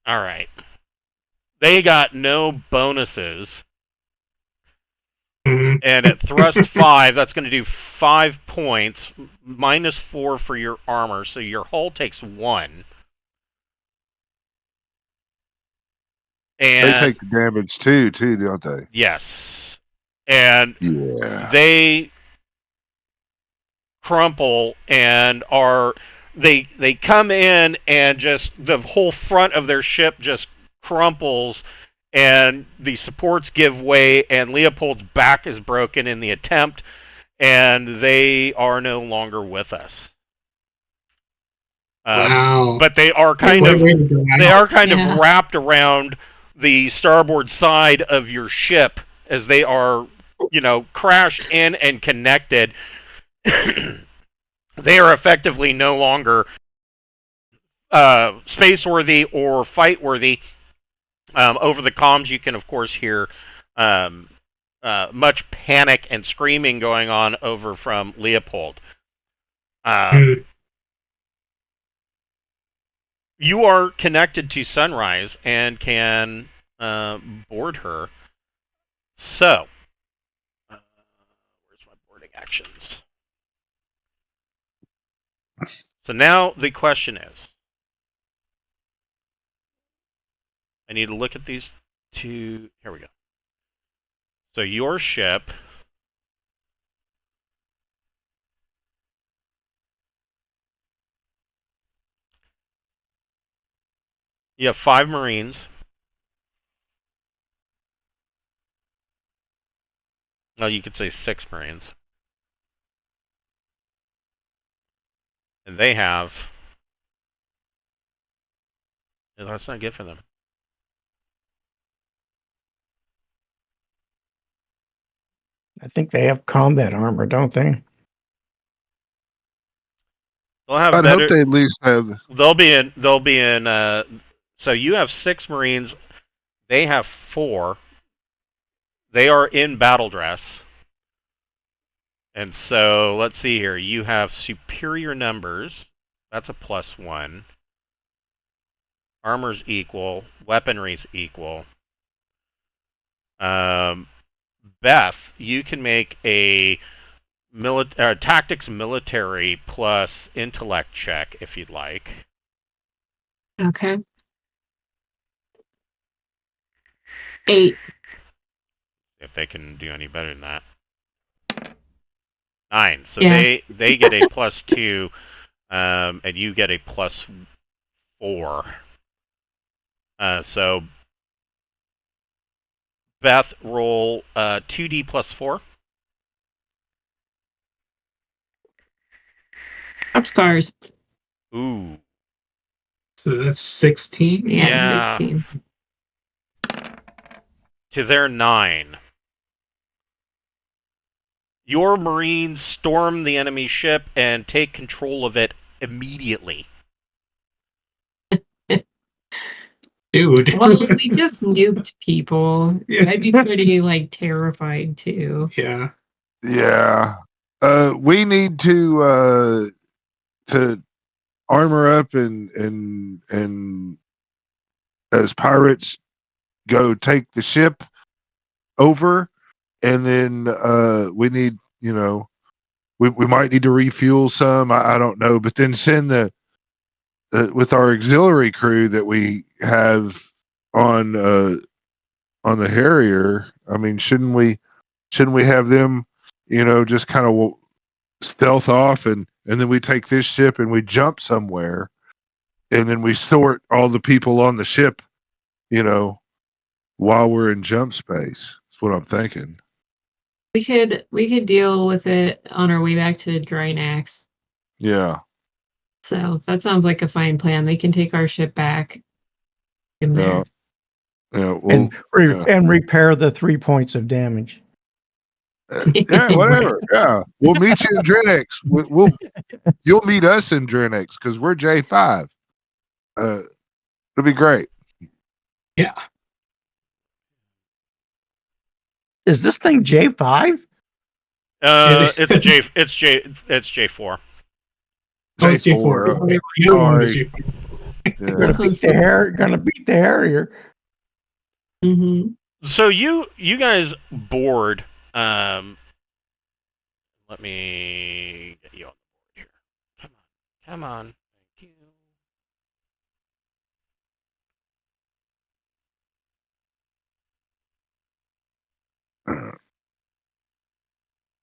All right. They got no bonuses. Mhm. And at thrust 5, that's going to do 5 points, -4 for your armor, so your hull takes 1. And They take the damage too, don't they? yes. And Yeah. they crumple and are they come in and just the whole front of their ship just crumples and the supports give way and Leopold's back is broken in the attempt and they are no longer with us. Wow. But they are What kind a of way to go out. Yeah. wrapped around the starboard side of your ship as they are, crashed in and connected. They are effectively no longer space worthy or fight worthy. Over the comms, you can of course hear much panic and screaming going on over from Leopold. Hmm. You are connected to Sunrise and can board her. So, where's my boarding actions? So now the question is, I need to look at these two. Here we go. So your ship. You have 5 Marines. Well, you could say 6 Marines. And they have. That's not good for them. I think they have combat armor, don't they? They'll have I'd better. hope they at least have. They'll be in. They'll be in. So you have 6 Marines. They have 4. They are in battle dress. And so let's see here. You have superior numbers. That's a +1. Armor's equal. Weaponry's equal. Beth, you can make a tactics military plus intellect check if you'd like. Okay. 8. If they can do any better than that. 9. So Yeah. they get a +2, and you get a +4. So Beth, roll 2d +4. That's scars. Ooh. So that's 16. Yeah. 16. To their 9. Your Marines storm the enemy ship and take control of it immediately. Dude. Well, we just nuked people. Yeah. I'd be pretty terrified too. Yeah. Yeah. We need to armor up and as pirates go take the ship over, and then we need, we might need to refuel some. I don't know, but then send the with our auxiliary crew that we have on the Harrier. I mean, shouldn't we have them, just kind of stealth off, and then we take this ship and we jump somewhere, and then we sort all the people on the ship, while we're in jump space. That's what I'm thinking. We could deal with it on our way back to Drinax. Yeah. So that sounds like a fine plan. They can take our ship back in there. Yeah. Well, And repair the 3 points of damage. yeah, whatever. Yeah, we'll meet you in Drinax. You'll meet us in Drinax because we're J5. It'll be great. Yeah. Is this thing J5? It's J4. Oh, it's J4. Okay. The other one is Sorry. J4. Yeah. Gonna beat the Harrier. Mm-hmm. So you guys board. Let me get you on the board here. Come on. Thank you.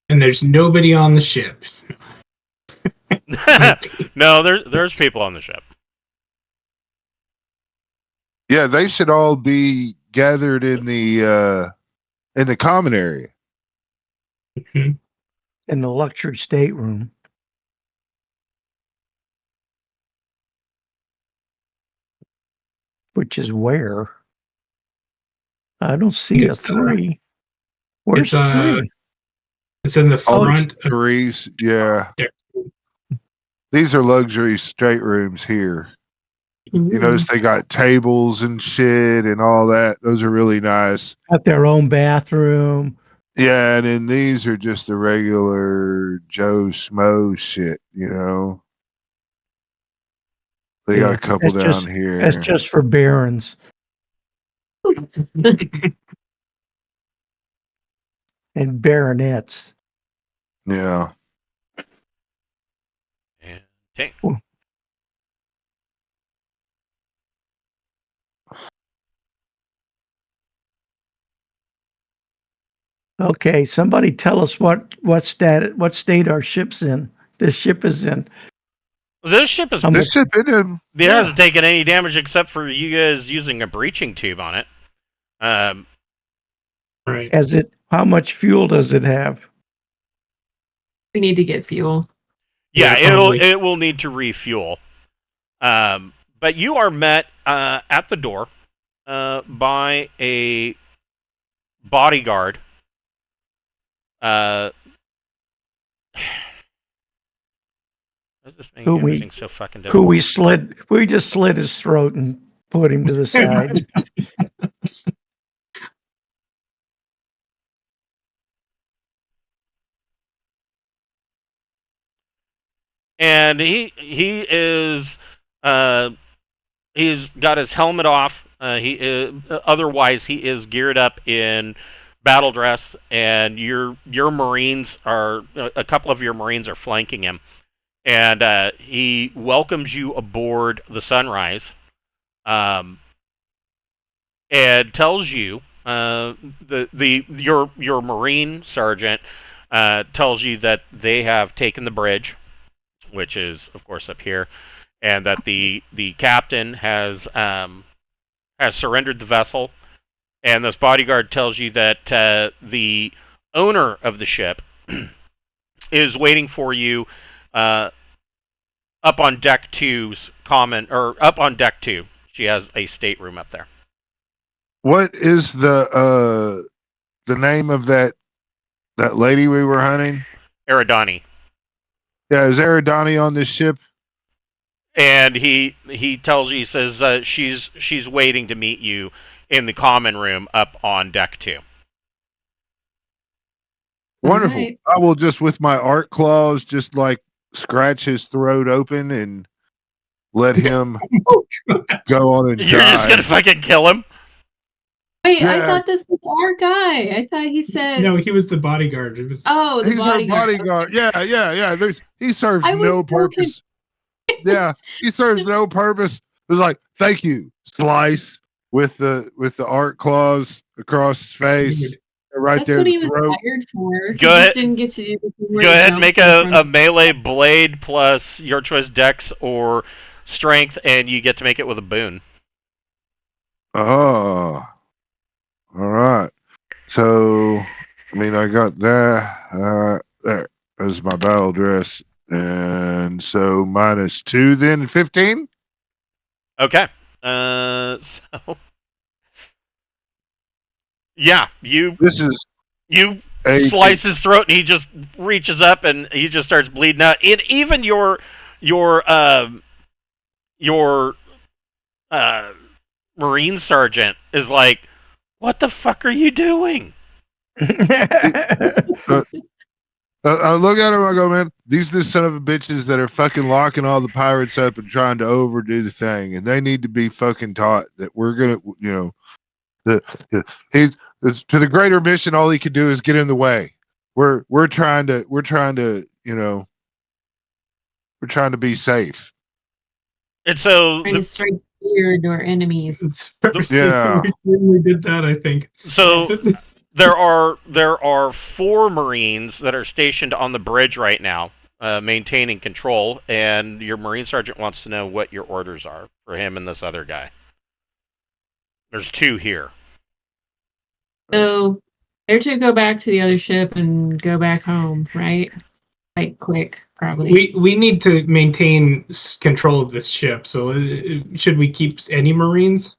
And there's nobody on the ship. No, there's people on the ship. Yeah, they should all be gathered in the common area. Mhm. in the luxury stateroom. Which is where? I don't see a It's, 3. Where's it's, 3? It's in the All front. these threes, yeah. Yeah. These are luxury staterooms here. You notice they got tables and shit and all that. Those are really nice. Got their own bathroom. Yeah, and then these are just the regular Joe Schmo shit, you know. They got a couple down here. That's just for barons and baronets. Yeah. And take. Okay, somebody tell us what state our ship's in. This ship is in. This ship is. This ship in It hasn't taken any damage except for you guys using a breaching tube on it. Right. How much fuel does it have? We need to get fuel. Yeah, probably. it will need to refuel. But you are met at the door by a bodyguard. This making everything so fucking difficult. We just slit his throat and put him to the side. And he is he's got his helmet off. Otherwise he is geared up in battle dress, and your Marines are a couple of your Marines are flanking him, and he welcomes you aboard the Sunrise, and tells you your Marine sergeant tells you that they have taken the bridge, which is of course up here, and that the captain has surrendered the vessel. And this bodyguard tells you that the owner of the ship is waiting for you up on deck 2's up on deck 2. She has a stateroom up there. What is the name of that lady we were hunting? Eridani. Yeah, is Eridani on this ship? And he tells you, he says she's waiting to meet you in the common room up on deck 2. Wonderful. Right. I will just, with my art claws, just like scratch his throat open and let him go on and You're die. just gonna fucking kill him? Wait, Yeah. I thought this was our guy. I thought he said. No, he was the bodyguard. It was. Oh, the He's bodyguard. our bodyguard. Yeah. He serves I was no so purpose. Yeah, he serves no purpose. It was like, thank you, slice with the art claws across his face, right That's there. what in he the was throat. hired for. Go He ahead. just didn't get to do the thing where Go he ahead, jumps make in front a of- melee blade plus your choice dex or strength, and you get to make it with a boon. Oh, all right. So, I mean, I got that. There. There's my battle dress. And so -2 then, 15? Okay. So yeah, you This is slice his throat, and he just reaches up and he just starts bleeding out. And even your Marine sergeant is like, "What the fuck are you doing?" I look at him, I go, man, these are the son of a bitches that are fucking locking all the pirates up and trying to overdo the thing, and they need to be fucking taught that we're gonna, he's to the greater mission. All he could do is get in the way. We're trying to we're trying to be safe. And so Trying to strike fear into our enemies. It's first Yeah. we did that, I think. So there are 4 Marines that are stationed on the bridge right now, maintaining control, and your Marine sergeant wants to know what your orders are for him and this other guy. There's 2 here. So They're to go back to the other ship and go back home, right? Like quick, probably. We need to maintain control of this ship. So should we keep any Marines?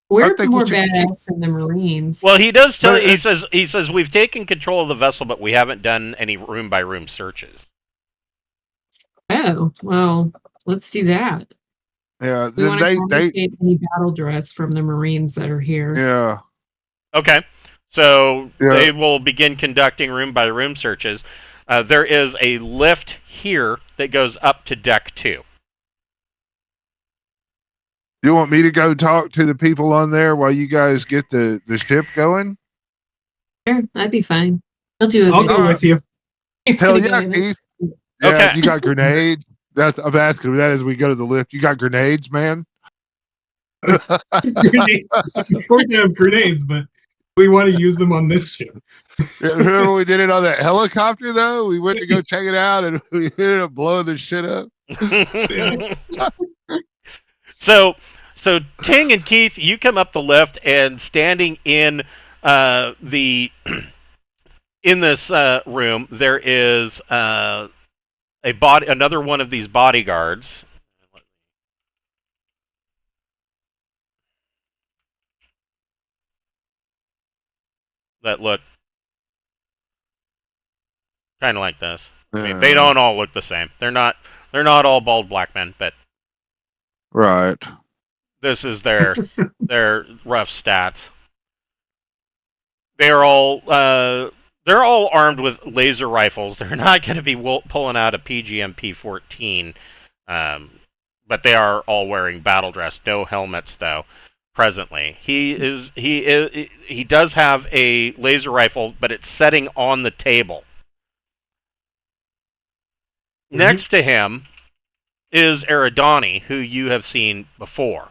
We're think we more should badass than the Marines. Well, he does tell But you. He says we've taken control of the vessel, but we haven't done any room by room searches. Oh, well, let's do that. yeah, We then want to they confiscate any battle dress from the Marines that are here. yeah. Okay, so Yeah. they will begin conducting room by room searches. There is a lift here that goes up to deck 2. You want me to go talk to the people on there while you guys get the ship going? Sure, that'd be fine. He'll do a I'll good go job. with you. You're Hell gonna go yeah, with it. Keith. Yeah, Okay. you got grenades. I'm asking that as we go to the lift. You got grenades, man? Grenades. Of course, I have grenades, but we want to use them on this ship. Remember we did it on that helicopter though? We went to go check it out and we ended up blowing the shit up. So Ting and Keith, you come up the lift, and standing in the in this room, there is another one of these bodyguards. That look kind of like this. I mean, they don't all look the same. They're not all bald black men, but Right. this is their rough stats. They're all armed with laser rifles. They're not going to be pulling out a PGMP-14, but they are all wearing battle dress. No helmets though. Presently, he does have a laser rifle, but it's setting on the table. Mm-hmm. Next to him is Eridani, who you have seen before.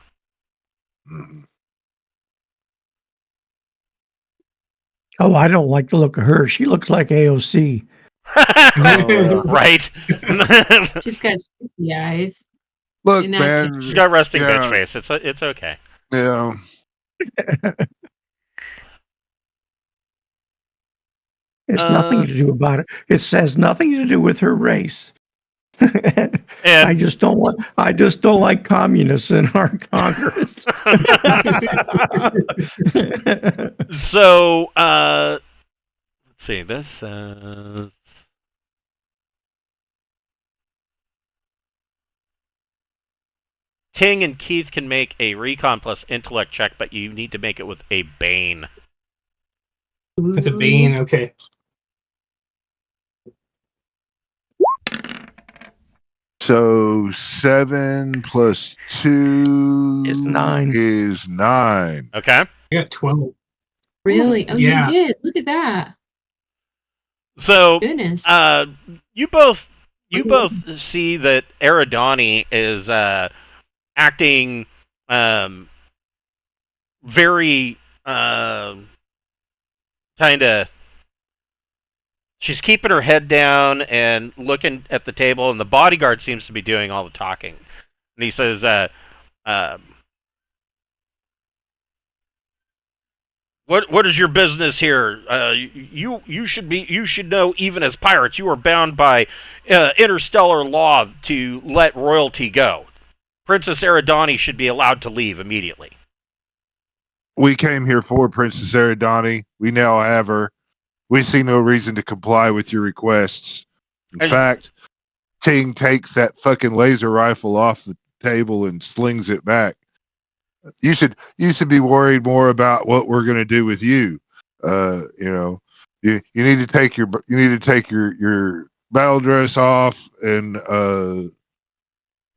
Oh, I don't like the look of her. She looks like AOC. Right. She's got shitty eyes. Look, In that man. She's got resting Yeah. bitch face. It's okay. Yeah. It's nothing to do about it. It has nothing to do with her race. And I just don't like communists in our Congress. so let's see. This says Ting and Keith can make a recon plus intellect check, but you need to make it with a bane. It's a Bane, okay. So 7 plus 2 Is 9. Is 9. Okay. I got 12. Really? Oh, Yeah. you did. Look at that. So Goodness. you both see that Eridani is acting very kind of. She's keeping her head down and looking at the table, and the bodyguard seems to be doing all the talking. And he says, "What is your business here? You should know. Even as pirates, you are bound by interstellar law to let royalty go. Princess Eridani should be allowed to leave immediately." We came here for Princess Eridani. We now have her. We see no reason to comply with your requests. In fact, Ting takes that fucking laser rifle off the table and slings it back. You should be worried more about what we're going to do with you. You need to take your battle dress off and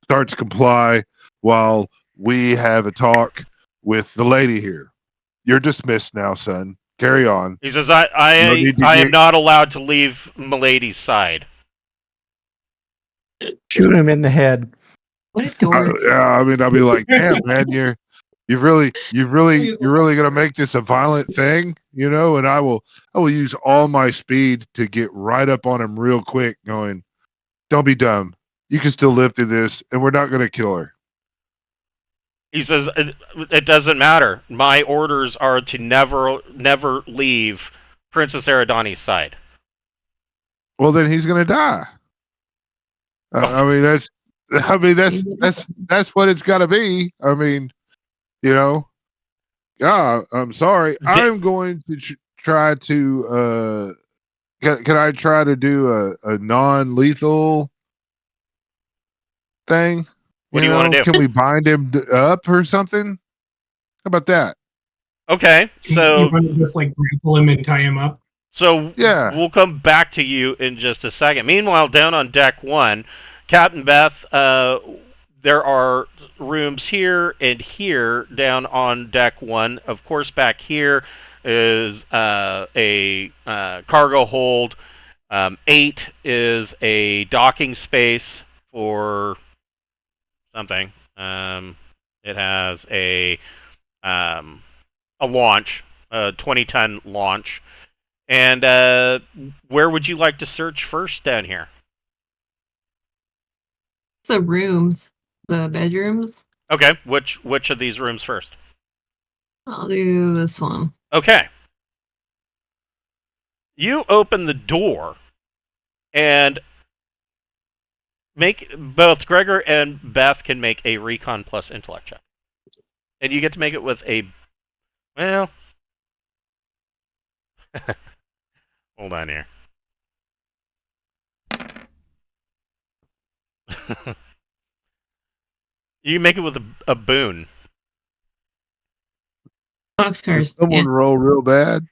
start to comply while we have a talk with the lady here. You're dismissed now, son. Carry on. He says, I am not allowed to leave Milady's side. Shoot him in the head. What a dork. Yeah, I mean, I'll be like, damn, man, you're really gonna make this a violent thing, And I will use all my speed to get right up on him real quick, going, don't be dumb. You can still live through this, and we're not gonna kill her. He says, it doesn't matter. My orders are to never leave Princess Eridani's side. Well, then he's gonna die. I mean, that's what it's got to be. I mean, you know. Yeah, I'm sorry. I'm going to try to. Can I try to do a non-lethal thing? What do you want to do? Can we bind him up or something? How about that? Okay, so you want to just like grapple him and tie him up. So Yeah. we'll come back to you in just a second. Meanwhile, down on deck 1, Captain Beth, there are rooms here and here down on deck 1. Of course, back here is a cargo hold. 8 is a docking space for something. It has a launch, a 20-ton launch. And where would you like to search first down here? So rooms, the bedrooms. Okay, which of these rooms first? I'll do this one. Okay. You open the door and make both Gregor and Beth can make a recon plus intellect check. And you get to make it with a hold on here. You make it with a boon. Boxcars. Did someone roll real bad?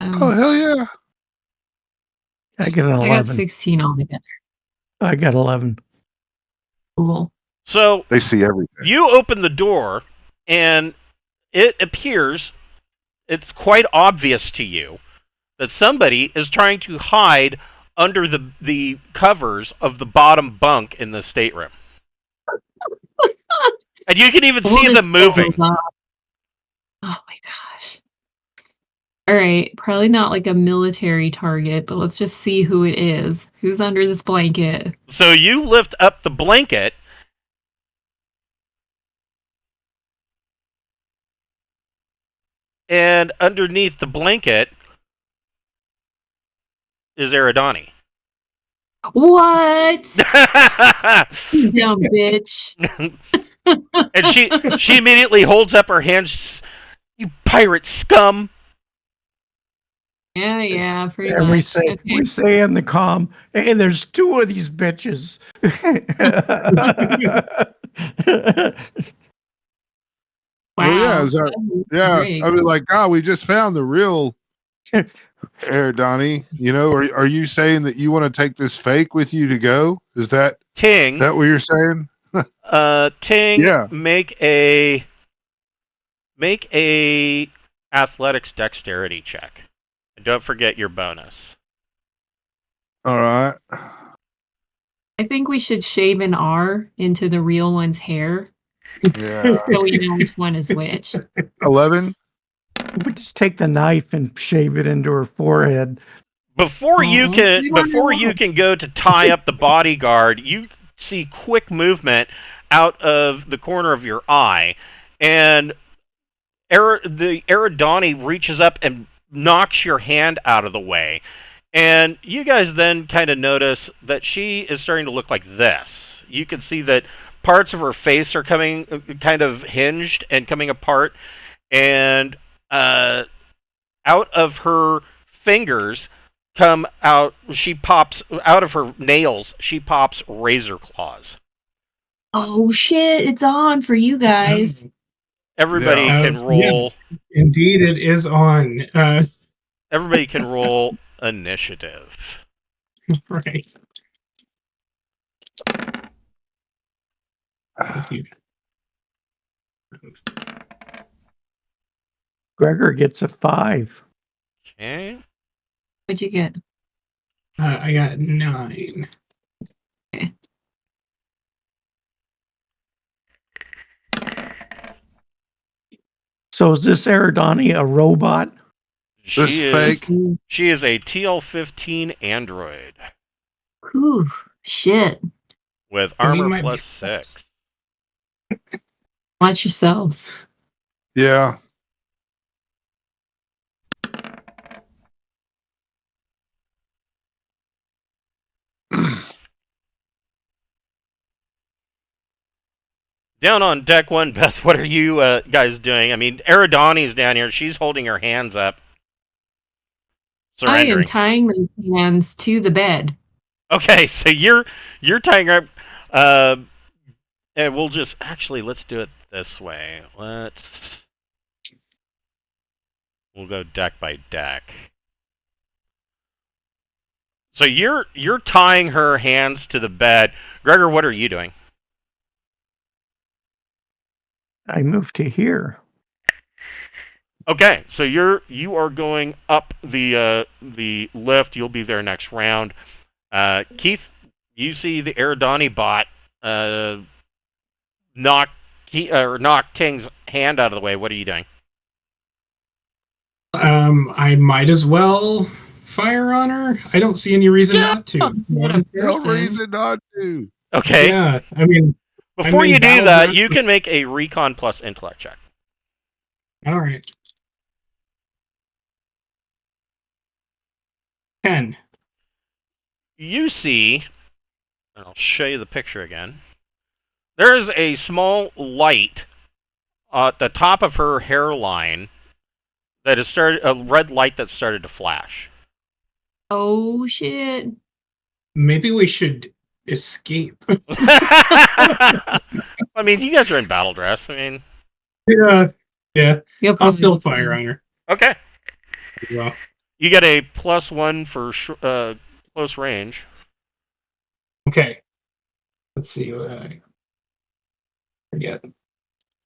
Oh, hell yeah. I get an 11. I got 16 altogether. I got 11. Cool. So they see everything. You open the door, and it appears, it's quite obvious to you that somebody is trying to hide under the covers of the bottom bunk in the stateroom. And you can even see them moving. Oh my gosh. All right, probably not like a military target, but let's just see who it is. Who's under this blanket? So you lift up the blanket, and underneath the blanket is Eridani. What? You dumb bitch. And she immediately holds up her hands. You pirate scum! Yeah, pretty And much. we say in the comm, hey, there's 2 of these bitches. Wow. Well, yeah. I mean, like, we just found the real Eridani. You know, are you saying that you want to take this fake with you to go? Is that Ting? That what you're saying? Ting. Yeah. Make a athletics dexterity check, and don't forget your bonus. All right. I think we should shave an R into the real one's hair. Yeah. So we know which one is which. 11. We just take the knife and shave it into her forehead. Before you can go to tie up the bodyguard, you see quick movement out of the corner of your eye, and the Eridani reaches up and knocks your hand out of the way. And you guys then kind of notice that she is starting to look like this. You can see that parts of her face are coming kind of hinged and coming apart, and out of her fingers she pops out of her nails, she pops razor claws. Oh shit, it's on for you guys. Everybody can roll. Yeah. Indeed, it is on. Everybody can roll initiative. Right. Thank you. Gregor gets a 5. Okay. What'd you get? I got 9. Okay. So is this Eridani a robot? She is fake. She is a TL-15 android Ooh, shit. with Well, he armor might plus be- 6. Watch yourselves. Yeah. Down on deck one, Beth, what are you guys doing? I mean, Eridani's down here. She's holding her hands up, I am surrendering. tying my hands to the bed. Okay, so you're tying her up. Uh, and we'll just actually let's do it this way. We'll go deck by deck. So you're tying her hands to the bed. Gregor, what are you doing? I moved to here. Okay, so you are going up the lift. You'll be there next round. Keith, you see the Eridani bot knock Ting's hand out of the way. What are you doing? I might as well fire on her. I don't see any reason not to. No Person. reason not to. Okay. Yeah, I mean, Before I'm in you do battle that, draft. you can make a recon plus intellect check. All right. 10. You see, and I'll show you the picture again. There is a small light at the top of her hairline that has started, a red light that started to flash. Oh shit. Maybe we should escape. I mean, you guys are in battle dress. I mean, Yeah. You'll I'll still probably- fire on her. okay. Well, You get a +1 for close range. okay. Let's see what I forget.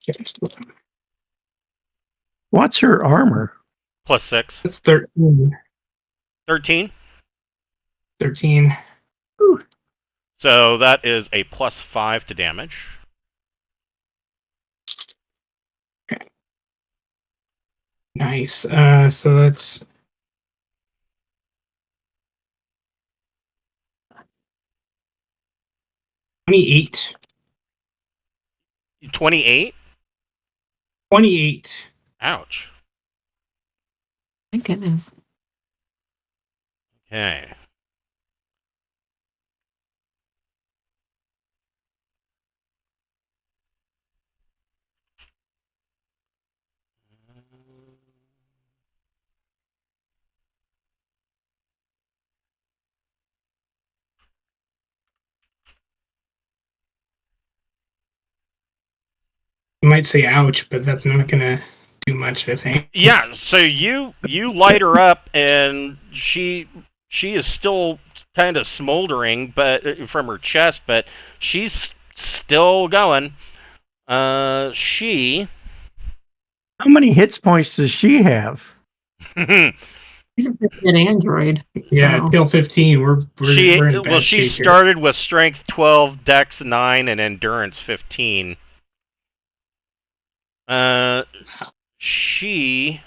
Okay. What's her armor? +6. That's 13. 13. 13. So that is a +5 to damage. Nice. So that's 28. 28. 28. Ouch. Thank goodness. Okay. You might say ouch, but that's not gonna do much, I think. Yeah, so you light her up, and she is still kind of smoldering, but from her chest, but she's still going. She How many hit points does she have? He's a pretty good android. Yeah, so- till 15. We're in bad she shape here. started with strength 12, dex 9, and endurance 15. She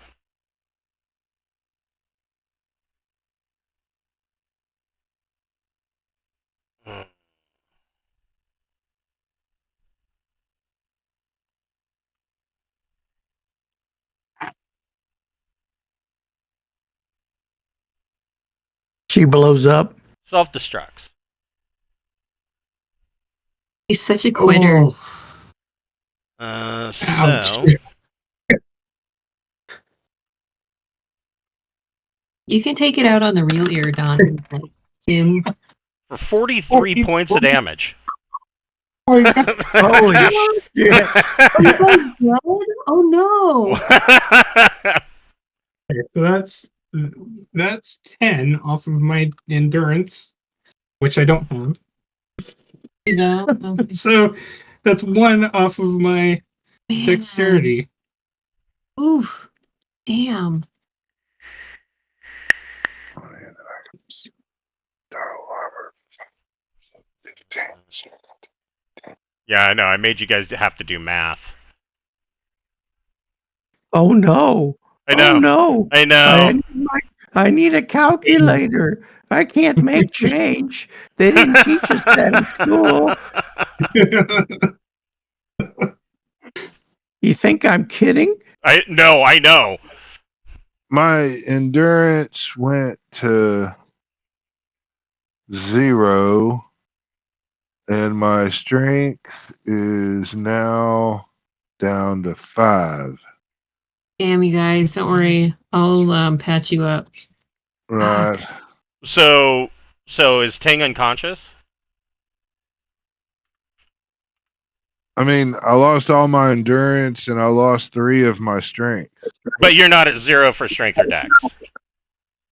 She blows up. self-destructs. He's such a quitter. Oh, So ouch. You can take it out on the real Iridon. Tim. for 43 points of damage. Holy shit. Oh no. Okay, so that's 10 off of my endurance, which I don't have. So that's 1 off of my Man. dexterity. Oof. Damn. Yeah, I know. I made you guys have to do math. Oh no. I know. Oh no. I know. I need a calculator. I can't make change. They didn't teach us that in school. You think I'm kidding? I know. My endurance went to 0, and my strength is now down to 5. Damn, you guys, don't worry. I'll patch you up. Right. So is Ting unconscious? I mean, I lost all my endurance and I lost 3 of my strength. But you're not at 0 for strength or dex.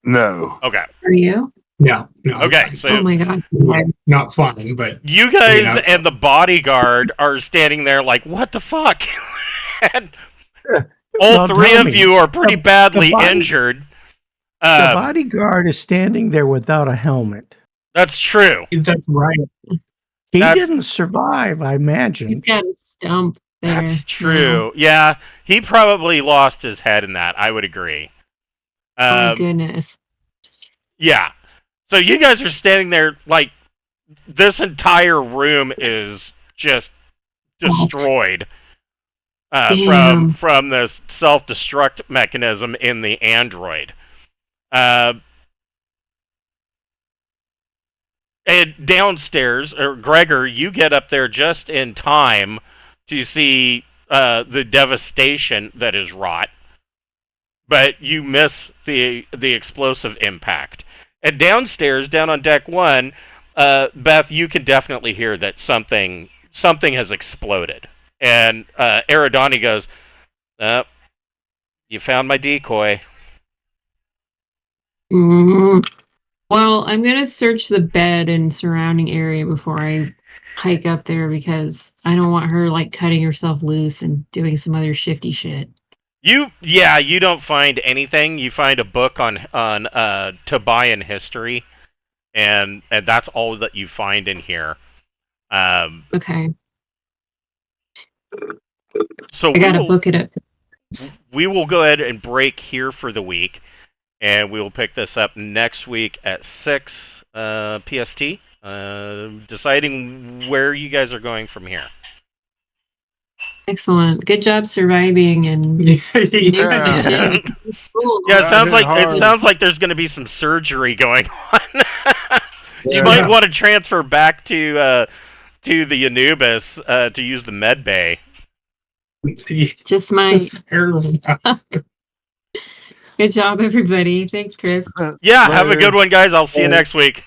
No. Okay. Are you? No. Okay. I'm So Oh my god. fine. Not fine, but you guys Yeah. and the bodyguard are standing there like, what the fuck? And all Now, 3 tell of me, you are pretty badly body- injured. The bodyguard is standing there without a helmet. That's true. that's right. He That's- didn't survive, I He's imagine. got a stump there. That's true. Yeah, he probably lost his head in that. I would agree. Oh my goodness. Yeah. So you guys are standing there like this entire room is just destroyed Damn. from this self-destruct mechanism in the android. And downstairs, or Gregor, you get up there just in time to see the devastation that is wrought, but you miss the explosive impact. And downstairs, down on deck 1, Beth, you can definitely hear that something has exploded. And Eridani goes, "You found my decoy." Well, I'm gonna search the bed and surrounding area before I hike up there because I don't want her like cutting herself loose and doing some other shifty shit. You don't find anything. You find a book on Tobian history, and that's all that you find in here. Okay. So I gotta book it up. we will go ahead and break here for the week, and we will pick this up next week at 6 PST, deciding where you guys are going from here. Excellent. Good job surviving and Yeah. shit. It's cool. Yeah, Right, it sounds like there's going to be some surgery going on. You Yeah. might want to transfer back to the Anubis to use the med bay. Just my Fair enough. good job, everybody. Thanks, Chris. Yeah, have a Later. good one, guys. I'll see you next week.